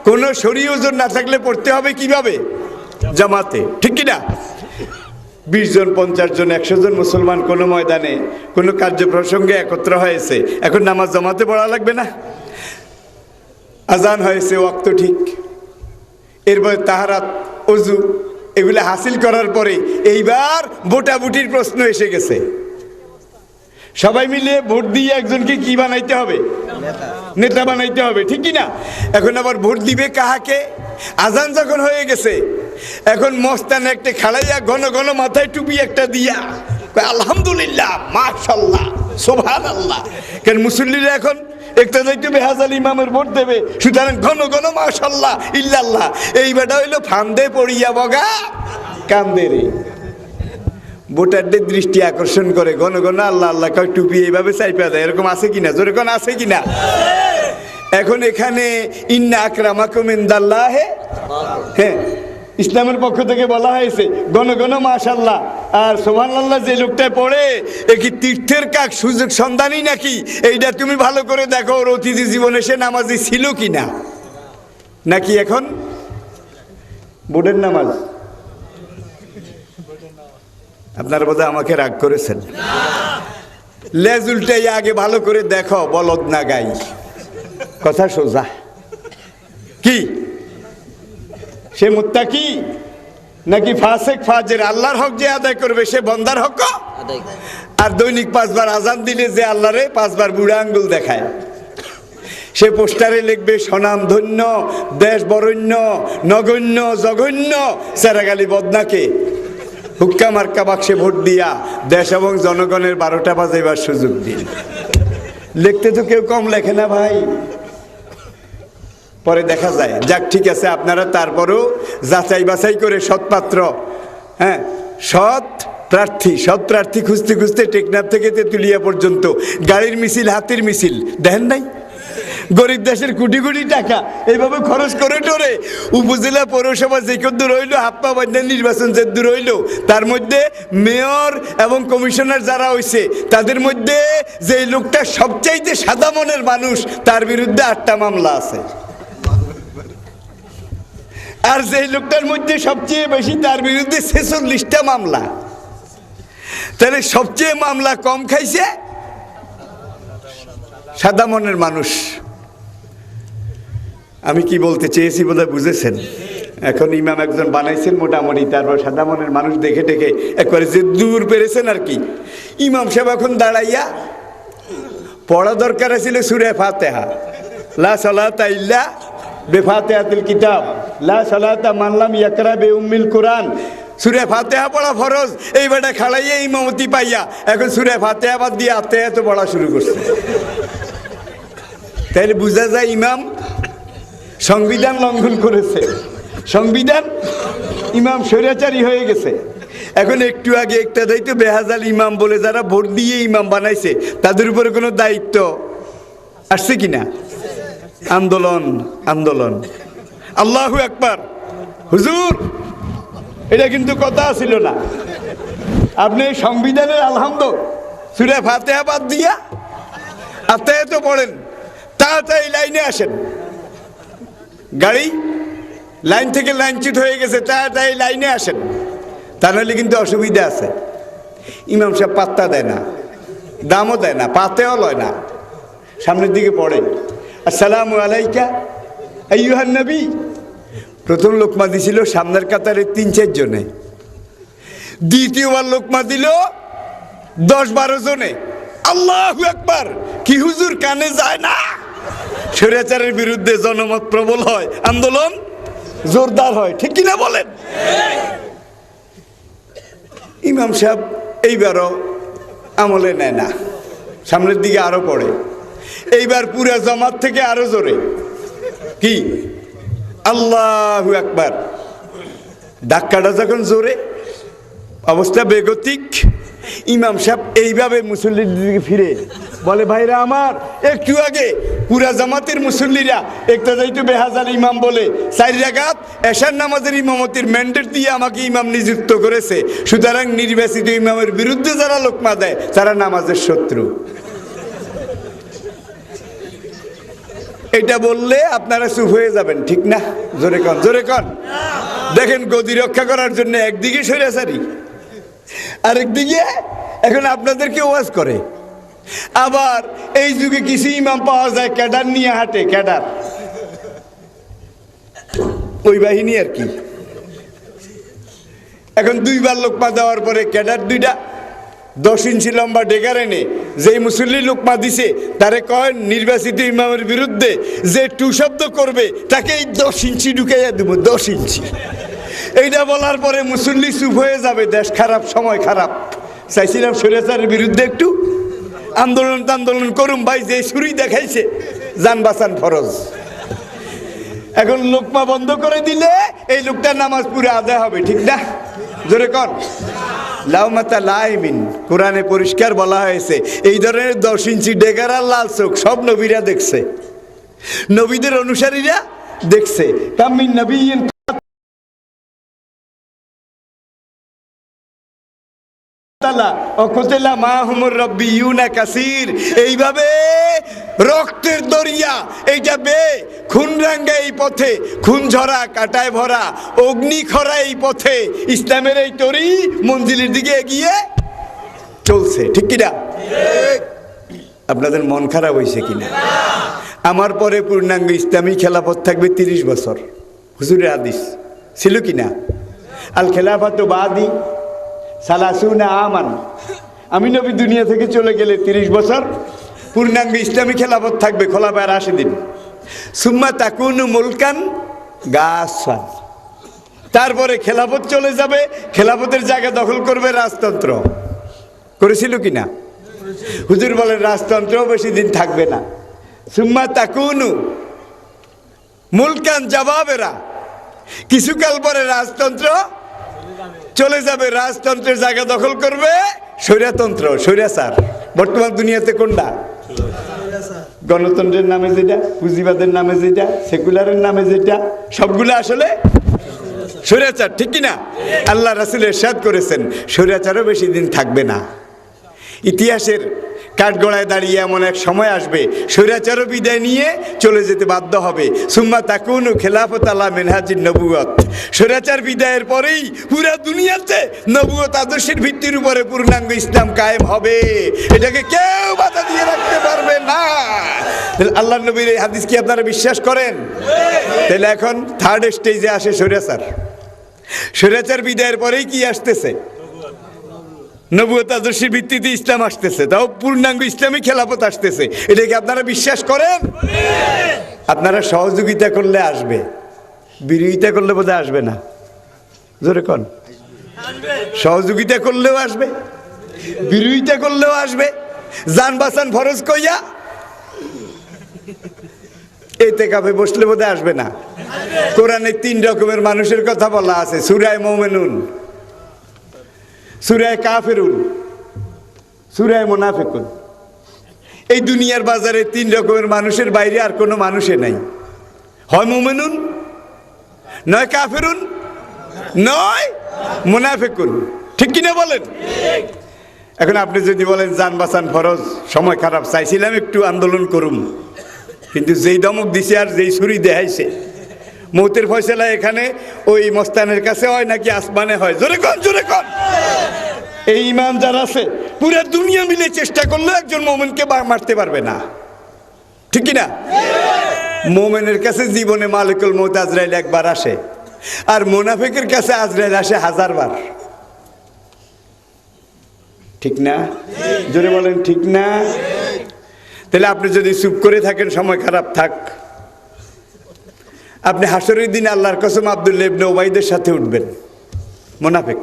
কোনো শরীয়ত ওজর না থাকলে পড়তে হবে কিভাবে? জামাতে, ঠিক কিনা? 20 জন 50 জন 100 জন মুসলমান কোনো ময়দানে কোনো কার্য প্রসঙ্গে একত্র হয়েছে, এখন নামাজ জামাতে পড়া লাগবে না? আজান হয়েছে, ওয়াক্ত ঠিক, এরপরে তাহারাত, ওযু, এগুলো হাসিল করার পরে এইবার ভোটাভুটির প্রশ্ন এসে গেছে। সবাই মিলে ভোট দিয়ে একজনকে কি বানাইতে হবে? নেতা বানাইতে হবে, ঠিক কিনা? এখন আবার ভোট দিবে কাহাকে? আজান যখন হয়ে গেছে এখন মস্তান একটা খাড়াইয়া ঘন ঘন মাথায় টুপি একটা দিয়া আলহামদুলিল্লাহ, মাশাআল্লাহ, সুবহানাল্লাহ। কারণ মুসল্লিরা এখন একটা যাইতে বেহাজাল ইমামের ভোট দেবে, সুতরাং ঘন ঘন মাশাআল্লাহ ইল্লাল্লাহ। এই বেটা হইলো ফান্দে পড়িয়া বগা কান্দে রে। ভোটারদের দৃষ্টি আকর্ষণ করে, ঘন ঘন আল্লাহ আল্লাহ কয়, টুপি এইভাবে চাইপা দেয়, এরকম আছে কিনা? জোরে কোন আছে কিনা? এখন এখানে ইন্না আকরামাকুম ইনদাল্লাহি, হ্যাঁ, ইসলামের পক্ষ থেকে বলা হয়েছে ঘন ঘন মাশাআল্লাহ আর সুবহানাল্লাহ যে লোকটা পড়ে এ কি তীর্থের কাক, সুযোগ সন্ধানী নাকি? এইটা তুমি ভালো করে দেখো, ওর অতীত জীবনে সে নামাজি ছিল কিনা, নাকি এখন বোর্ডের নামাজ। আপনারা বোধহয় আমাকে রাগ করেছেন। লেজ উল্টাই আগে ভালো করে দেখো, বলদ না গাই, কথা সোজা। কি সে মুত্তাকি নাকি ফাসেক ফাজের? আল্লাহর হক যে আদায় করবে সে বন্দার হক আদায়, আর দৈনিক 5 বার আজান দিলে যে আল্লাহরে 5 বার বুড়া আঙ্গুল দেখায়, সে পোস্টারে লিখবে স্বনাম ধন্য, দেশ বরেণ্য, নগণ্য, জঘন্য সেরাগালি বদনাকে হুক্কা মার্কা বাক্সে ভোট দিয়া দেশ এবং জনগণের 12টা বাজাইবার সুযোগ দিন। লিখতে তো কেউ কম লেখে না ভাই, পরে দেখা যায়। যাক, ঠিক আছে, আপনারা তারপরেও যাচাই বাছাই করে সৎপাত্র, হ্যাঁ, সৎ প্রার্থী খুঁজতে খুঁজতে টেকনাফ থেকে তেঁতুলিয়া পর্যন্ত গাড়ির মিছিল, হাতির মিছিল দেখেন নাই? গরিব দেশের কোটি কোটি টাকা এইভাবে খরচ করে টোরে উপজেলা পৌরসভা যে কদ্দূর হইল, হাপ্পা বান্ধার নির্বাচন যে দূর হইল, তার মধ্যে মেয়র এবং কমিশনার যারা হইছে তাদের মধ্যে যে লোকটা সবচাইতে সাদা মনের মানুষ তার বিরুদ্ধে 8টা মামলা আছে, আর যে লোকটার মধ্যে সবচেয়ে বেশি তার বিরুদ্ধে 46টা মামলা। তাহলে সবচেয়ে মামলা কম খাইছে সাদা মনের মানুষ। আমি কি বলতে চেয়েছি বোধহয় বুঝেছেন। এখন ইমাম একজন বানাইছেন মোটামুটি, তারপর সাদা মনের মানুষ দেখে টেকে একবারে যে দূর পেরেছেন আর কি। ইমাম সাহেব এখন দাঁড়াইয়া পড়া দরকার ছিল সূরা ফাতিহা, লা সালাতা ইল্লা বিফাতিহাতিল কিতাব। লা সালাতা মান লাম ইয়াকরা বি উম্মিল কোরআন। সূরা ফাতিহা পড়া ফরজ, এই বেটা খাড়াইয়া ইমামতি পাইয়া এখন সূরা ফাতিহা বাদ দিয়ে আত্মায়াত পড়া শুরু করছে। তাহলে বোঝা যায় ইমাম সংবিধান লঙ্ঘন করেছে, সংবিধান, ইমাম স্বৈরাচারী হয়ে গেছে। এখন একটু আগে একটা দায়িত্ব বেহাজাল ইমাম বলে যারা ভোট দিয়ে ইমাম বানাইছে তাদের উপরে কোনো দায়িত্ব আসছে কিনা? আন্দোলন আন্দোলন, আল্লাহু আকবার। হুজুর এটা কিন্তু কথা ছিল না, আপনি সংবিধানের আলহামদুলিল্লাহ সূরা ফাতিহা বাদ দিয়া আত্মায়াত পড়েন, তাড়াতাড়ি লাইনে আসেন। গাড়ি লাইন থেকে লাইনচ্যুত হয়ে গেছে, তাড়াতাড়ি লাইনে আসেন, তা নাহলে কিন্তু অসুবিধা আছে। ইমাম সাহেব পাত্তা দেয় না, দামও দেয় না, পাতেও লয় না, সামনের দিকে পড়ে আসসালামু আলাইকা আইয়ুহান নবী। প্রথম লোকমা দিছিল সামনের কাতারে ৩-৪ জনে, দ্বিতীয়বার লোকমা দিল ১০-১২ জনে। আল্লাহু আকবার, কি হুজুর কানে যায় না? স্বৈরাচারের বিরুদ্ধে জনমত প্রবল হয়, আন্দোলন জোরদার হয়, ঠিক কিনা বলেন? ইমাম সাহেব এইবারও আমলে নেয় না, সামনের দিকে আরো পড়ে। এইবার পুরা জমাত থেকে আরো জোরে, কি আল্লাহু আকবার। ধাক্কাটা যখন জোরে, অবস্থা বেগতিক, ইমাম সাহেব এইভাবে মুসল্লির দিকে ফিরে বলে, ভাইরা আমার, একটু আগে পুরা জামাতের মুসল্লিরা একটা যাইতো বেহাজাল ইমাম বলে 4 রাকাত এশার নামাজের ইমামতির ম্যান্ডেট দিয়ে আমাকে ইমাম নিযুক্ত করেছে, সুতরাং নির্বাচিত ইমামের বিরুদ্ধে যারা লোকমা দেয় তারা নামাজের শত্রু। এটা বললে আপনারা চুপ হয়ে যাবেন, ঠিক না? জোরে কন, জোরে কন। দেখেন গদি রক্ষা করার জন্য একদিকে স্বৈরাচারী, আরেকদিকে এখন আপনাদেরকে ওয়াজ করে। আবার এই যুগে কিছু ইমাম পাওয়া যায় ক্যাডার নিয়ে হাঁটে, ক্যাডার, ওই বাহিনী আর কি। এখন 2বার লোকমা দেওয়ার পরে ক্যাডার 2টা 10 ইঞ্চি লম্বা ডেগার এনে যে মুসল্লি লোকমা দিছে তারে কয় নির্বাচিত ইমামের বিরুদ্ধে যে টু শব্দ করবে তাকে এই 10 ইঞ্চি ঢুকাইয়া দেবো, 10 ইঞ্চি। এইটা বলার পরে মুসল্লি চুপ হয়ে যাবে, দেশ খারাপ, সময় খারাপ। চাইছিলাম স্বৈরাচারের বিরুদ্ধে একটু আন্দোলন করুন, ভাই যে শুরুই দেখাইছে জান বাঁচান ফরজ। এখন লোকমা বন্ধ করে দিলে এই লোকটার নামাজ পুরো আদায় হবে, ঠিক না? জোরে কর। লাউমাতা লাইমিন, কোরআনে পরিষ্কার বলা হয়েছে এই ধরনের 10 ইঞ্চি ডেগার আর লাল চোখ সব নবীরা দেখছে, নবীদের অনুসারীরা দেখছে। কামিন নবীন এইভাবে রক্তের দরিয়া, এইটা বে খুন রাঙ্গা এই পথে, খুন ঝরা কাটায় ভরা, অগ্নি খরা এই পথে, ইসলামের এই তরি মঞ্জিলের দিকে এগিয়ে চলছে, ঠিক কিনা? আপনাদের মন খারাপ হয়েছে কিনা? আমার পরে পূর্ণাঙ্গ ইসলামী খেলাফত থাকবে 30 বছর, হুজুরের হাদিস ছিল কিনা? আল খেলাফাতু বাদি সালাসুনা আমান, আমি নবী দুনিয়া থেকে চলে গেলে 30 বছর পূর্ণাঙ্গ ইসলামী খেলাফত থাকবে, খোলাফায়ে রাশিদিন। সুম্মা তাকুনু মুলকান গাসান, তারপরে খেলাফত চলে যাবে, খেলাফতের জায়গা দখল করবে রাজতন্ত্র। করেছিল কিনা? হুজুর বলেন রাজতন্ত্র বেশি দিন থাকবে না। সুম্মা তাকুনু মুলকান জবাবেরা, কিছুকাল পরে রাজতন্ত্র চলে যাবে, রাজতন্ত্রের জায়গা দখল করবে স্বৈরতন্ত্র, স্বৈরাচার। বর্তমান দুনিয়াতে কোনটা? গণতন্ত্রের নামে যেটা, পুঁজিবাদের নামে যেটা, সেকুলারের নামে যেটা, সবগুলো আসলে স্বৈরাচার, ঠিক কিনা? আল্লাহ রাসূল ইরশাদ করেছেন স্বৈরাচারও বেশি দিন থাকবে না। ইতিহাসের কাঠগড়ায় দাঁড়িয়ে এমন এক সময় আসবে স্বৈরাচারও বিদায় নিয়ে চলে যেতে বাধ্য হবে। সুম্মা তাকুনু খেলাফত আলা মিনহাজিন নবুয়ত, স্বৈরাচার বিদায়ের পরেই পুরা দুনিয়াতে নবুয়ত আদর্শের ভিত্তির উপরে পূর্ণাঙ্গ ইসলাম কায়েম হবে, এটাকে কেউ বাধা দিয়ে রাখতে পারবে না। আল্লাহ নবীর এই হাদিস কি আপনারা বিশ্বাস করেন? তাহলে এখন 3rd স্টেজে আসে স্বৈরাচার। স্বৈরাচার বিদায়ের পরেই কি আসতেছে? নবুয়ত আদর্শের ভিত্তিতে ইসলাম আসতেছে, তাও পূর্ণাঙ্গ ইসলামী খেলাফত আসতেছে। এটা কি আপনারা বিশ্বাস করেন? আপনারা সহযোগিতা করলে আসবে, বিরোধিতা করলে বোধহয় আসবে না, জোরে কন। সহযোগিতা করলেও আসবে, বিরোধিতা করলেও আসবে। জান বাঁচান ফরজ কইয়া ইতিকাফে বসলে বোধহয় আসবে না। কোরআনে 3 রকমের মানুষের কথা বলা আছে, সূরা মুমিনুন, সূরা কাফিরুন, সূরা মুনাফিকুন। এই দুনিয়ার বাজারে 3 রকমের মানুষের বাইরে আর কোনো মানুষে নাই, হয় মুমিনুন, নয় কাফিরুন, নয় মুনাফিকুন। ঠিক কিনা বলেন? এখন আপনি যদি বলেন জান বাঁচান ফরজ, সময় খারাপ, চাইছিলাম একটু আন্দোলন করুম, কিন্তু যেই দমক দিছে আর যেই ছুরি দেখাইছে, মৌতের ফয়সালা এখানে ওই মস্তানের কাছে হয় নাকি আসমানে হয়? জোরে কন, জোরে কন। এই ইমান যার আছে পুরো দুনিয়া মিলে চেষ্টা করলে একজন মোমেনকে মারতে পারবে না, ঠিক কিনা? মোমেনের কাছে জীবনে মালিকুল মৌত আজরাইল একবার আসে, আর মুনাফিকের কাছে আজরাইল আসে 1000 বার। ঠিক না? জোরে বলেন ঠিক না? তাহলে আপনি যদি চুপ করে থাকেন, সময় খারাপ থাক, আপনি হাসরের দিন আল্লাহর কসম আব্দুল্লাহ ইবনে উবাইদের সাথে উঠবেন, মুনাফিক।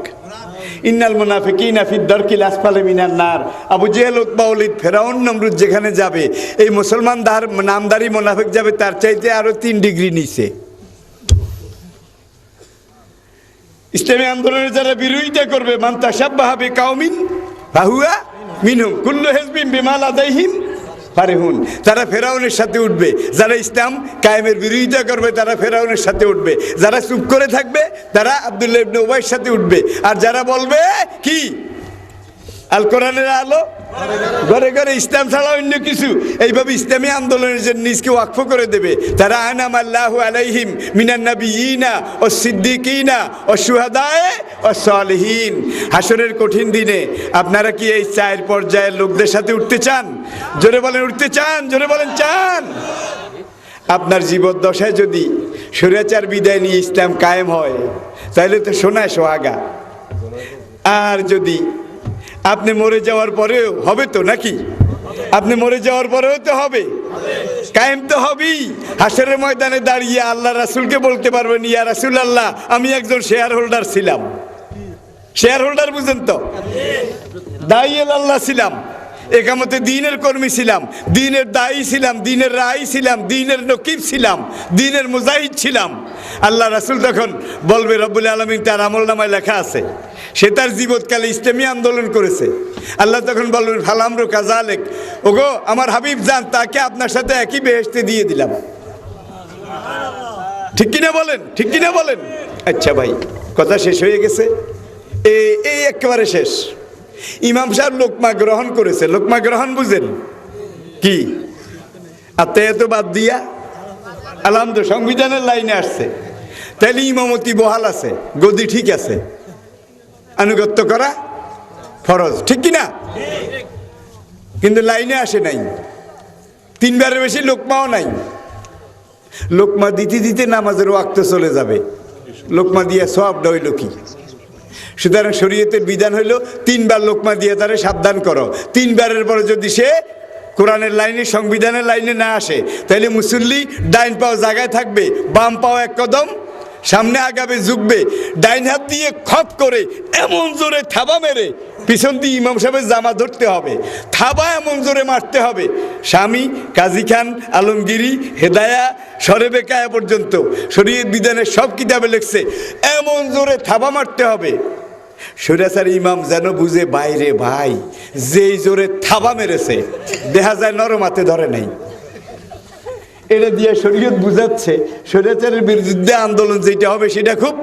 ইন্নাল মুনাফিকিনা ফি দারকিল আসফালি মিনান নার। আবু জেহেল, উতবা, ওলীদ, ফেরাউন, নমরুদ যেখানে যাবে, এই মুসলমান নামদারি মুনাফিক যাবে তার চাইতে আরো 3 ডিগ্রি নিচে। ইসলামী আন্দোলনের যারা বিরোধিতা করবে, মান তাশাব্বাহা বিকাউমিন ফাহুয়া মিনহুম কুল্লু হিজবিন বিমা লাদাইহিম ফারিহুন। তারা ফেরাউনের সাথে উঠবে। যারা ইসলাম কায়েমের বিরোধিতা করবে তারা ফেরাউনের সাথে উঠবে। যারা চুপ করে থাকবে তারা আব্দুল্লাহ ইবনে উবাইয়ের সাথে উঠবে। আর যারা বলবে কি আল কোরআনের আলো ঘরে ঘরে, ইসলাম ছাড়া অন্য কিছু, এইভাবে ইসলামী আন্দোলনের জন্য নিজকে ওয়াকফ করে দেবে, তারা আনামাল্লাহু আলাইহিম মিনান নাবিয়িনা ওয়াস সিদ্দিকিনা ওয়াস শুহাদায়ে ওয়াস সালিহিন। হাসরের কঠিন দিনে আপনারা কি এই 4 পর্যায়ের লোকদের সাথে উঠতে চান? জোরে বলেন উঠতে চান? জোরে বলেন চান? আপনার জীবদ্দশায় যদি স্বৈরাচার বিদায় নিয়ে ইসলাম কায়েম হয় তাহলে তো সোনায় সোহাগা। আর যদি আপনি মরে যাওয়ার পরেও হবে তো নাকি? আপনি মরে যাওয়ার পরেও তো হবে, কায়েম তো হবেই। হাসরের ময়দানে দাঁড়িয়ে আল্লাহ রাসূলকে বলতে পারবেন, ইয়া রাসূলুল্লাহ, আমি একজন শেয়ার হোল্ডার ছিলাম। শেয়ার হোল্ডার বুঝেন তো? দাইয়েল আল্লাহ ছিলাম, একামতে দ্বীনের কর্মী ছিলাম, দ্বীনের দায়ী ছিলাম, দ্বীনের রাই ছিলাম, দ্বীনের নকিব ছিলাম, দ্বীনের মুজাহিদ ছিলাম। আল্লাহ রাসূল তখন বলবে, রব্বুল আলামিন তার আমলনামায় লেখা আছে সে তার জীবৎকালে ইসলামী আন্দোলন করেছে। আল্লাহ তখন বলবেন, ফালামরু কাযালিক, ওগো আমার হাবিব জান, তাকে আপনার সাথে একই বেহেশতে দিয়ে দিলাম। ঠিক কিনা বলেন? ঠিক কিনা বলেন? আচ্ছা ভাই, কথা শেষ হয়ে গেছে, এই একেবারে শেষ। ইমাম সাহেব লোকমা গ্রহণ করেছে। লোকমা গ্রহণ বুঝেন কি? আত্মায়াত বাদ দিয়া আলহামদুলিল্লাহ সংবিধানের লাইনে আসছে, তাইলে ইমামতি বহাল আছে, গদি ঠিক আছে, আনুগত্য করা ফরজ, ঠিক কিনা? কিন্তু লাইনে আসে নাই, 3 বারের বেশি লোকমাও নাই। লোকমা দিতে দিতে নামাজের ওয়াক্ত চলে যাবে, লোকমা দিয়া সওয়াবটা হইল কি? সুতরাং শরীয়তের বিধান হইল 3 বার লোকমা দিয়ে তারে সাবধান করো। 3 বারের পরে যদি সে কোরআনের লাইনে, সংবিধানের লাইনে না আসে, তাহলে মুসল্লি ডাইন পাও জায়গায় থাকবে, বাম পাও 1 কদম সামনে আগাবে, ঝুঁকবে, ডাইন হাত দিয়ে খপ করে এমন জোরে থাবা মেরে পিছন দিয়ে ইমাম সাহেবের জামা ধরতে হবে। থাবা এমন জোরে মারতে হবে, স্বামী কাজী খান, আলমগিরি, হেদায়া, সরেবেকায়া পর্যন্ত শরীয়ত বিধানের সব কিতাবে লিখছে, এমন জোরে থাবা মারতে হবে স্বৈরাচারী ইমাম যেন বুঝে, বাইরে ভাই যেই জোরে থাবা মেরেছে দেখা যায় নরম হাতে ধরে নাই। এটা দিয়ে শরীয়ত বুঝাচ্ছে স্বৈরাচারের বিরুদ্ধে আন্দোলন যেটা হবে সেটা খুব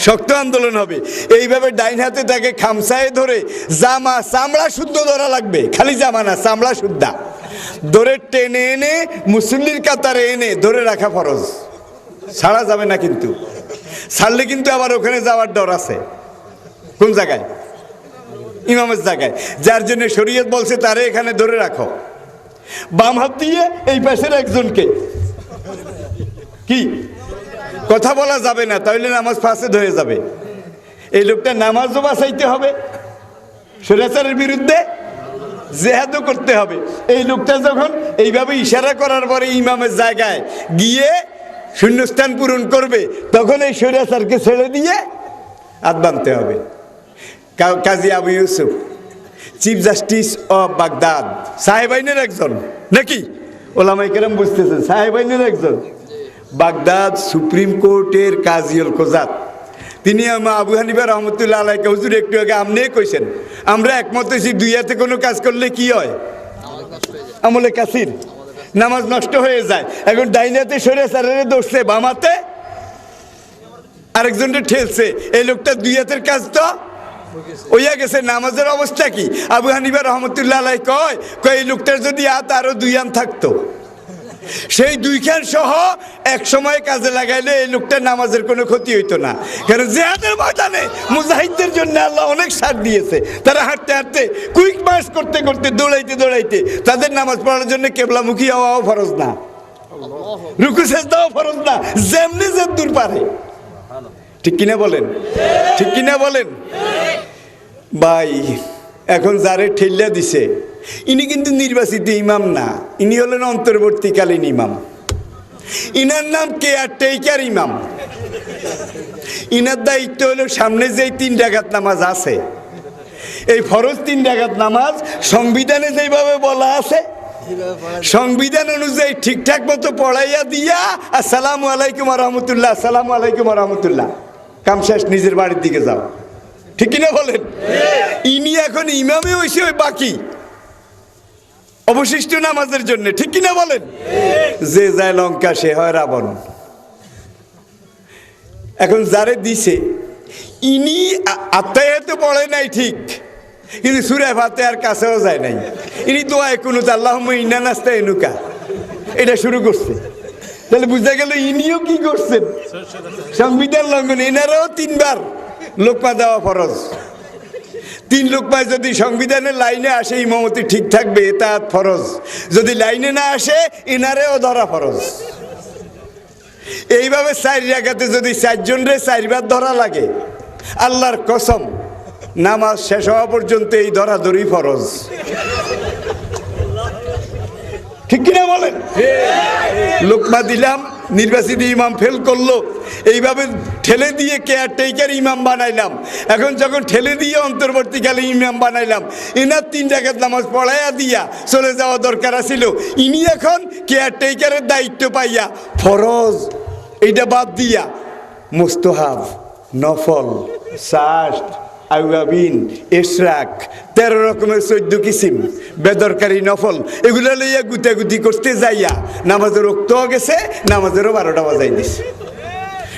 শক্ত আন্দোলন হবে। এইভাবে ডাইন হাতে তাকে খামসায় ধরে জামা চামড়া শুদ্ধ ধরা লাগবে, খালি জামা না, চামড়া শুদ্ধা ধরে টেনে এনে মুসল্লির কাতারে এনে ধরে রাখা ফরজ, ছাড়া যাবে না। কিন্তু ছাড়লে কিন্তু আবার ওখানে যাওয়ার ডর আছে। কোন জায়গায়? ইমামের জায়গায়। যার জন্য শরীয়ত বলছে তারে এখানে ধরে রাখো, বাম হাত দিয়ে এই পাশের একজনকে কি কথা বলা যাবে না, তাহলে নামাজ ফাসেদ হয়ে যাবে। এই লোকটা নামাজও বাঁচাইতে হবে, স্বৈরাচারের বিরুদ্ধে জেহাদও করতে হবে। এই লোকটা যখন এইভাবে ইশারা করার পরে ইমামের জায়গায় গিয়ে শূন্যস্থান পূরণ করবে, তখন এই স্বৈরাচারকে ছেড়ে দিয়ে হাত বাঁধতে হবে। Qazi Abu Yusuf, chief justice of Baghdad, সাহেব আইনের একজন নাকি? ওলামায়ে কেরাম বুঝতেছেন, সাহেব আইনের একজন। বাগদাদ সুপ্রিম কোর্টের কাজীউল কোজাত, তিনি আবু হানিফা রহমতুল্লাহ আলাইকে, হুজুর একটু আগে আপনি কইছেন আমরা একমত হয়েছি দুই হাতে কোনো কাজ করলে কি হয়? আমলে কাসির, নামাজ নষ্ট হয়ে যায়। এখন ডাইনাতে স্বৈরাচারের দোষে, বামাতে আরেকজনকে ঠেলছে, এই লোকটা দুই হাতের কাজ তো ওইয়া গেছে, নামাজের অবস্থা কি? আবু হানিফা রহমতুল্লাহ আলাই কয় এই লোকটার যদি হাত আরো দুই আন থাকতো, সেই দুইখান সহ এক সময় কাজে লাগাইলে এই লোকটার নামাজের কোনো ক্ষতি হইতো না। কারণ জিহাদের ময়দানে মুজাহিদদের জন্য আল্লাহ অনেক ছাড় দিয়েছে। তারা হাঁটতে হাঁটতে, কুইক মার্চ করতে করতে, দৌড়াইতে দৌড়াইতে, তাদের নামাজ পড়ার জন্য কেবলামুখী হওয়াও ফরজ না, রুকু সেজদাও ফরজ না, যেমনি যে দূর পারে। ঠিক কিনা বলেন? ঠিক কিনা বলেন? ভাই, এখন যারে ঠেল্লা দিছে ইনি কিন্তু নির্বাচিত ইমাম না, ইনি হলেন অন্তর্বর্তীকালীন ইমাম। ইনার নাম কেয়ারটেকার ইমাম। ইনার দায়িত্ব হলো সামনে যে 3 রাকাত নামাজ আছে, এই ফরজ 3 রাকাত নামাজ সংবিধানে যেভাবে বলা আছে, সংবিধান অনুযায়ী ঠিকঠাক মতো পড়াইয়া দিয়া আসসালামু আলাইকুম ওয়া রাহমাতুল্লাহ, আসসালামু আলাইকুম ওয়া রাহমাতুল্লাহ, কাম শেষ, নিজের বাড়ির দিকে যাও। ঠিক কিনা বলেন? ইনি এখন ইমামে হইছে ওই বাকি অবশিষ্ট নামাজের জন্য। ঠিক কিনা বলেন? যে যায় লঙ্কা সে হয় রাবণ। এখন যারে দিছে ইনি আত্মায়াতে পড়ে নাই ঠিক, কিন্তু সূরা ফাতিহার কাছেও যায় নাই। ইনি দোয়ায়ে কুনুত আল্লাহুম্মা ইন্না নাস্তাইনুকা এটা শুরু করছে। তাহলে বুঝা গেল ইনিও কি করছেন? সংবিধান লঙ্ঘন। এনারাও 3 বার লোকমা দেওয়া ফরজ। 3 লোকমায় যদি সংবিধানের লাইনে আসে ইমামতি ঠিক থাকবে, এটা ফরজ। যদি লাইনে না আসে এনারেও ধরা ফরজ। এইভাবে 4 রাকাতে যদি 4 জনরে 4 বার ধরা লাগে, আল্লাহর কসম নামাজ শেষ হওয়া পর্যন্ত এই ধরাধরি ফরজ। ঠিক কিনা বলেন? লোকমা দিলাম, নির্বাচিত ইমাম ফেল করলো, এইভাবে ঠেলে দিয়ে কেয়ারটেকার ইমাম বানাইলাম। এখন যখন ঠেলে দিয়ে অন্তর্বর্তীকালে ইমাম বানাইলাম, এনার 3 রাকাত নামাজ পড়াইয়া দিয়া চলে যাওয়া দরকার ছিল। ইনি এখন কেয়ারটেকারের দায়িত্ব পাইয়া ফরজ এইটা বাদ দিয়া মুস্তাহাব, নফল, সাস্ট, আউয়াবিন, ইশরাক, 13 রকমের 14 কিসিম বেদরকারি নফল, এগুলো লইয়া গুতাগুতি করতে যাইয়া নামাজের রক্তও গেছে, নামাজেরও 12টা বাজাই দিছে।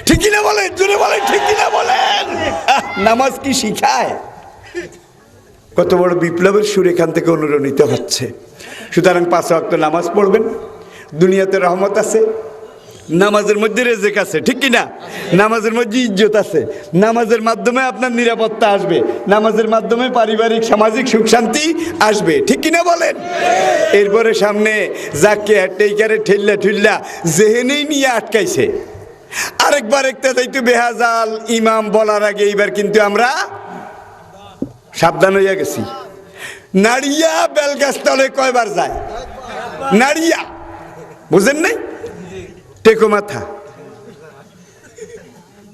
ঠিক কিনা বলেন? জোরে বলেন ঠিক কিনা বলেন? নামাজ কি শিখায়? কত বড় বিপ্লবের সুর এখান থেকে অনুরণিত হচ্ছে। সুতরাং 5 ওয়াক্ত নামাজ পড়বেন, দুনিয়াতে রহমত আছে, নামাজের মধ্যে রেজেক আছে। ঠিক কিনা? নামাজের মধ্যে ইজ্জত আছে, নামাজের মাধ্যমে আপনার নিরাপত্তা আসবে, নামাজের মাধ্যমে পারিবারিক সামাজিক সুখ শান্তি আসবে। ঠিক কিনা বলেন? এরপরে সামনে যাকে টেইকারে ঠেল্লা ঠুল্লা জেহেনেই নিয়ে আটকাইছে, আরেকবার একটা দায়িত্ব বেহাজাল ইমাম বলার আগে এইবার কিন্তু আমরা সাবধান হইয়া গেছি। নাড়িয়া বেলগাছতলে কয়বার যায়? নাড়িয়া, বুঝেন নাই? টেকো মাথা,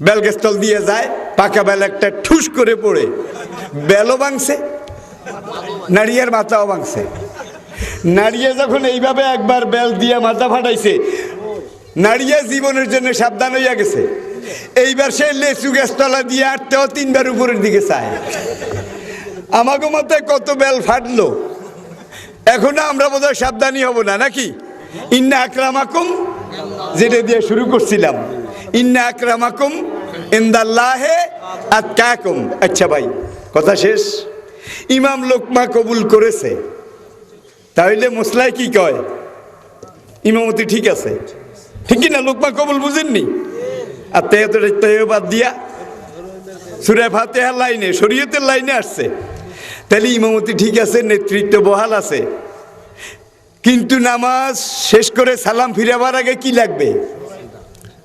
বেলগাছতল দিয়ে যায়, পাকা বেল একটা ঠুস করে পড়ে বেলও ভাঙছে, নাড়িয়ার মাথাও ভাঙছে। নাড়িয়া যখন এইভাবে একবার বেল দিয়ে মাথা ফাটাইছে, নাড়িয়া জীবনের জন্য সাবধান হইয়া গেছে। এইবার সে লেচু গাছতলা দিয়ে আটতেও 3 বার উপরের দিকে চায়। আমাকে মাথায় কত বেল ফাটলো, এখনো আমরা বোধহয় সাবধানই হব না নাকি? ইন্না আকরামাকুম, যেটা দিয়ে শুরু করছিলাম, ইন্না আকরামাকুম ইনদাল্লাহে আতকাকুম। আচ্ছা ভাই, কথা শেষ। ইমাম লোকমা কবুল করেছে, তাহলে মশলায় কি কয়? ইমামতি ঠিক আছে, ঠিক কিনা? লোকমা কবুল বুঝেননি? আর তেয় বাদ দিয়া সূরা ফাতিহার লাইনে, শরীয়তের লাইনে আসছে, তাহলে ইমামতি ঠিক আছে, নেতৃত্ব বহাল আছে। কিন্তু নামাজ শেষ করে সালাম ফিরাবার আগে কি লাগবে?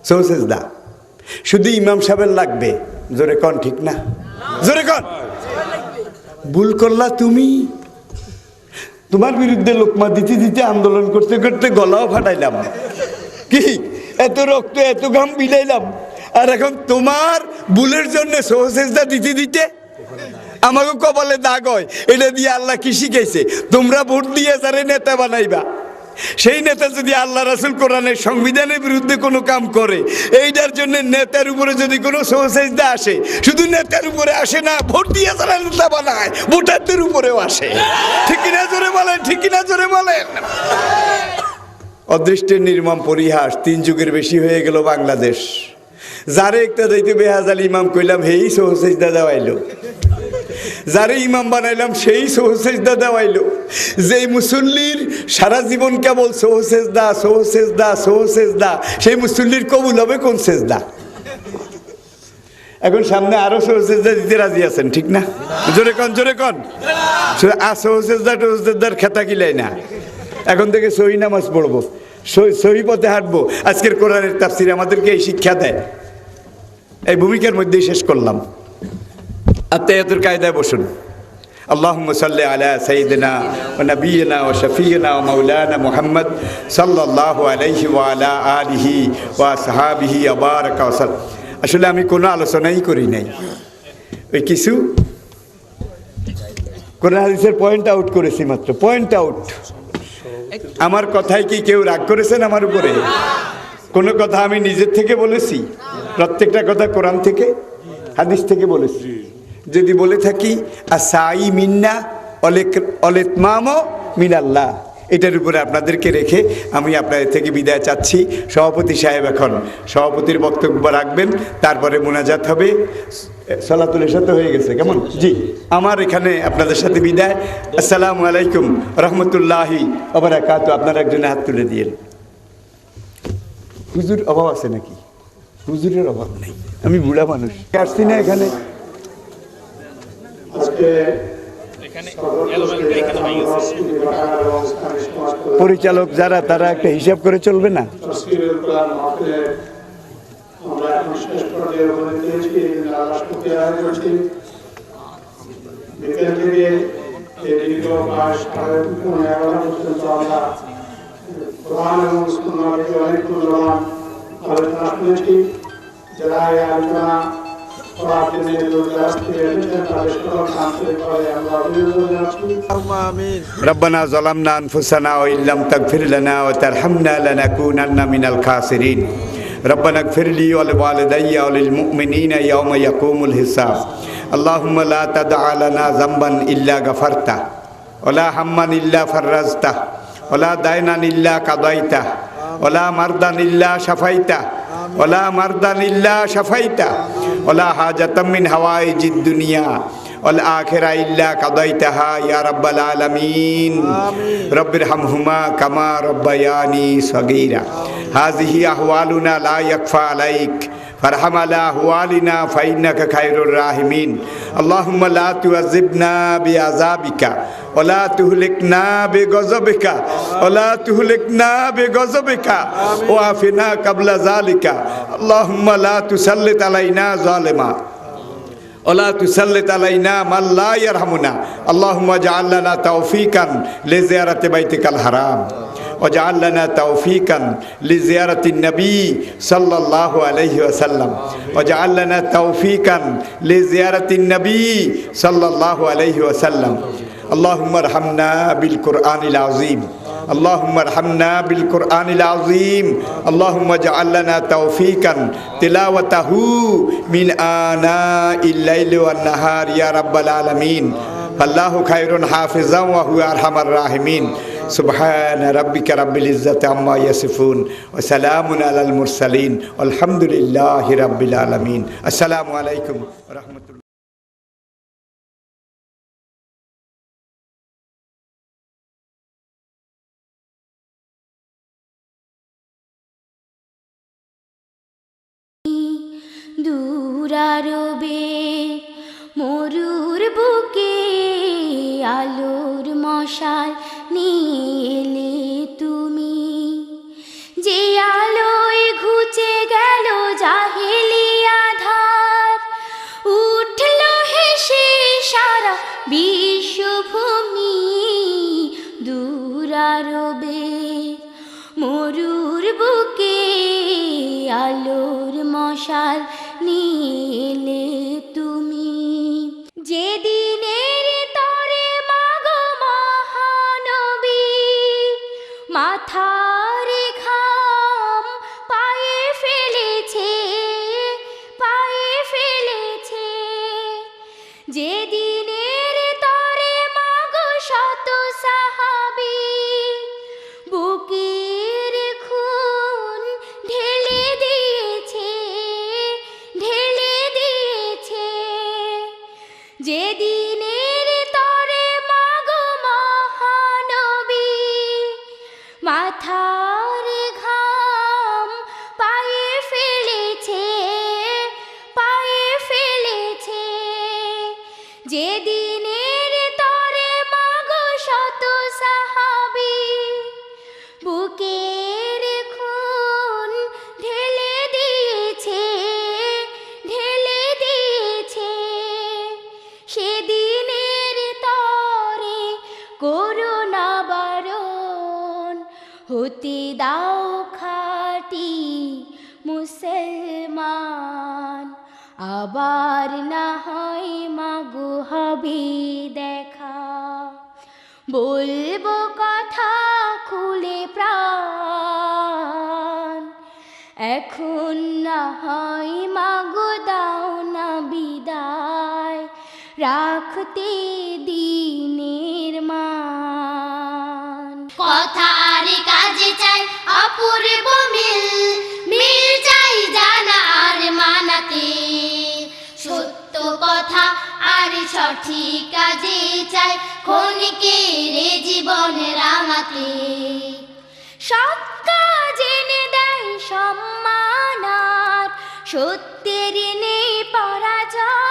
সৌসেজদা। শুধু ইমাম সাহেবের লাগবে। জোরে কন, ঠিক না? জোরে কন। ভুল করলা তুমি, তোমার বিরুদ্ধে লোকমা দিতে দিতে আন্দোলন করতে করতে গলাও ফাটাইলাম। কি এত রক্ত এত ঘাম বিলাইলাম, আর এখন তোমার ভুলের জন্য সহসেজদা দিতে দিতে আমাকে কপালে দাগ হয়। এটা দিয়ে আল্লাহ কি শিখাইছে? তোমরা ভোট দিয়ে যারে নেতা বানাইবা, সেই নেতা যদি আল্লাহ রাসূল কোরআনের সংবিধানের বিরুদ্ধে কোনো কাম করে, এইটার জন্য নেতার উপরে যদি কোনো সহসেজদা আসে, শুধু নেতার উপরে আসে না, ভোট দিয়ে যারা নেতা বানায় ভোটারদের উপরেও আসে। ঠিক কিনা জোরে বলেন, ঠিক কিনা জোরে বলেন। অদৃষ্টের নির্মম পরিহাস, 3 যুগের বেশি হয়ে গেল বাংলাদেশ। যারে একটা যাইতে বেহাজাল ইমাম কইলাম, হেই সহসেজদা দেওয়াইলো। যারে ইমাম বানাইলাম সেই সহসেজদা দেওয়াইলো। যেই মুসল্লির সারা জীবন কেবল সহসেজদা সহসেজদা সহসেজদা, সেই মুসল্লির কবুল হবে কোন সেজদা? এখন সামনে আরো সহসেজদা দিতে রাজি আছেন, ঠিক না? জোরে কন, জোরে কন। সহসেজদা টহসেজদার খেতা কিলাই না। এখন থেকে সহি নামাজ পড়বো, সহি পথে হাঁটবো। আজকের কোরআনের তাফসীর আমাদেরকে এই শিক্ষা দেয়। এই ভূমিকার মধ্যেই শেষ করলাম। আত্মায়াতুর কায়দায় বসুন। আল্লাহুম্মা সাল্লি আলা সাইয়্যিদিনা ওয়া নাবিয়িনা ওয়া শাফিয়িনা ওয়া মাওলানা মুহাম্মদ সাল্লাল্লাহু আলাইহি ওয়া আলা আলিহি ওয়া আসহাবিহি ওয়া বারাকা ওয়া সাল্লাম। আসলে আমি কোনো আলোচনাই করি নাই, ওই কিছু কোরআন হাদিসের পয়েন্ট আউট করেছি মাত্র, পয়েন্ট আউট। আমার কথায় কি কেউ রাগ করেছেন আমার উপরে? কোনো কথা আমি নিজের থেকে বলেছি? প্রত্যেকটা কথা কোরআন থেকে হাদিস থেকে বলেছি। যদি বলে থাকি আসাই মিন্না অলেতমামো মিনাল্লাহ, এটার উপরে আপনাদেরকে রেখে আমি আপনাদের থেকে বিদায় চাচ্ছি। সভাপতি সাহেব এখন সভাপতির বক্তব্য রাখবেন, তারপরে মোনাজাত হবে। সালাতুল ইশা তো হয়ে গেছে, কেমন? জি, আমার এখানে আপনাদের সাথে বিদায়। আসসালামু আলাইকুম রহমতুল্লাহি ওয়া বারাকাতুহু। আপনারা একজনে হাত তুলে দিয়েন। হুজুর অভাব আছে নাকি? হুজুরের অভাব নেই, আমি বুড়া মানুষ, আসছি না এখানে। পরিচালক যারা, তারা একটা হিসাব করে চলবে না? আমরা এখন শেষ পর্যায়ে বলেছি বিকেল থেকে এই দীর্ঘ প্রায় 11:30 পর্যন্ত আমরা কোরআন এবং সুন্নাহকে অনেক মূল্যবান আলোচনা শুনেছি। যারা এই আলোচনা করার জন্য দূরদূরান্ত থেকে এসেছেন তাদের সকলকে আন্তরিকভাবে আমরা অভিনন্দন জানাচ্ছি। রব্বানা যালামনা আনফুসানা ওয়া ইল্লাম তাগফির লানা ওয়া তারহামনা লানাকুনান্না মিনাল খাসিরিন। ربنا اغفر لي ولوالدي وللمؤمنين يوم يقوم الحساب اللهم لا تدع لنا ذنبا إلا غفرته ولا هما إلا فرجته ولا دينا إلا قضيته ولا مرضا إلا شفيته ولا مرضا إلا شفيته ولا حاجة من حوائج الدنيا والآخرة إلا قضيتها يا رب العالمين رب ارحمهما كما ربياني صغيرا هذه أحوالنا لا يخفى عليك فارحم على أحوالنا فإنك خير الراحمين اللهم لا تعذبنا بعذابك ولا تهلكنا بغضبك ولا تهلكنا بغضبك وعافنا قبل ذلك اللهم لا تسلط علينا ظالما ولا تسلط علينا من لا يرحمنا اللهم اجعل لنا توفيقا لزيارة بيتك الحرام واجعل لنا توفيقا لزيارة النبي صلى الله عليه وسلم واجعل لنا توفيقا لزيارة النبي صلى الله عليه وسلم اللهم ارحمنا بالقرآن العظيم اللهم ارحمنا بالقرآن العظيم اللهم اجعل لنا توفيقا تلاوته من آناء الليل والنهار يا رب العالمين الله خير حافظا وهو أرحم الراحمين سبحان ربك رب العزة عما يصفون وسلام على المرسلين والحمد لله رب العالمين السلام عليكم ورحمة الله দূরারবে মরুর বুকে আলোর মশাল নিয়ে তুমি যে আলোয় ঘুচে গেল জাহেলিয়া ধার উঠল হেসে সারা বিশ্বভূমি দূরারবে মরুর বুকে আলোর মশাল নিয়ে তুমি। যেদিনের তরে মাগো মহানবী মাথার ঘাম পায়ে ফেলেছে, পায়ে ফেলেছে। যেদিনের তরে মাগো শত সাহাবী বুকের খুন ঢেলে দিয়েছে, ঢেলে দিয়েছে। যেদিনের তরে মাগো মহানবী মাথার ঘাম পায়ে ফেলেছে, পায়ে ফেলেছে। যেদিনের তরে মাগো শত সাহাবী বুকের খুন ঢেলে দিয়েছে, ঢেলে দিয়েছে। সেদিনের তরে করুণা বারণ হতে দাও খাঁটি মুসলমান। আবার না হয় মাগো হবে দেখা, বলবো কথা খুলে প্রাণ। এখন না হয় মাগো দাও না বিদায়, রাখতে দিনের মান। কথার কাজে চাই অপূর্ব মিল, মিল চাই জানার মানাতে। সত্য কথা আর সঠিক কাজে চাই ক্ষণিকের জীবন রাঙাতে। সৎ কাজ এনে দেয় সম্মান আর সত্যের নেই পরাজয়।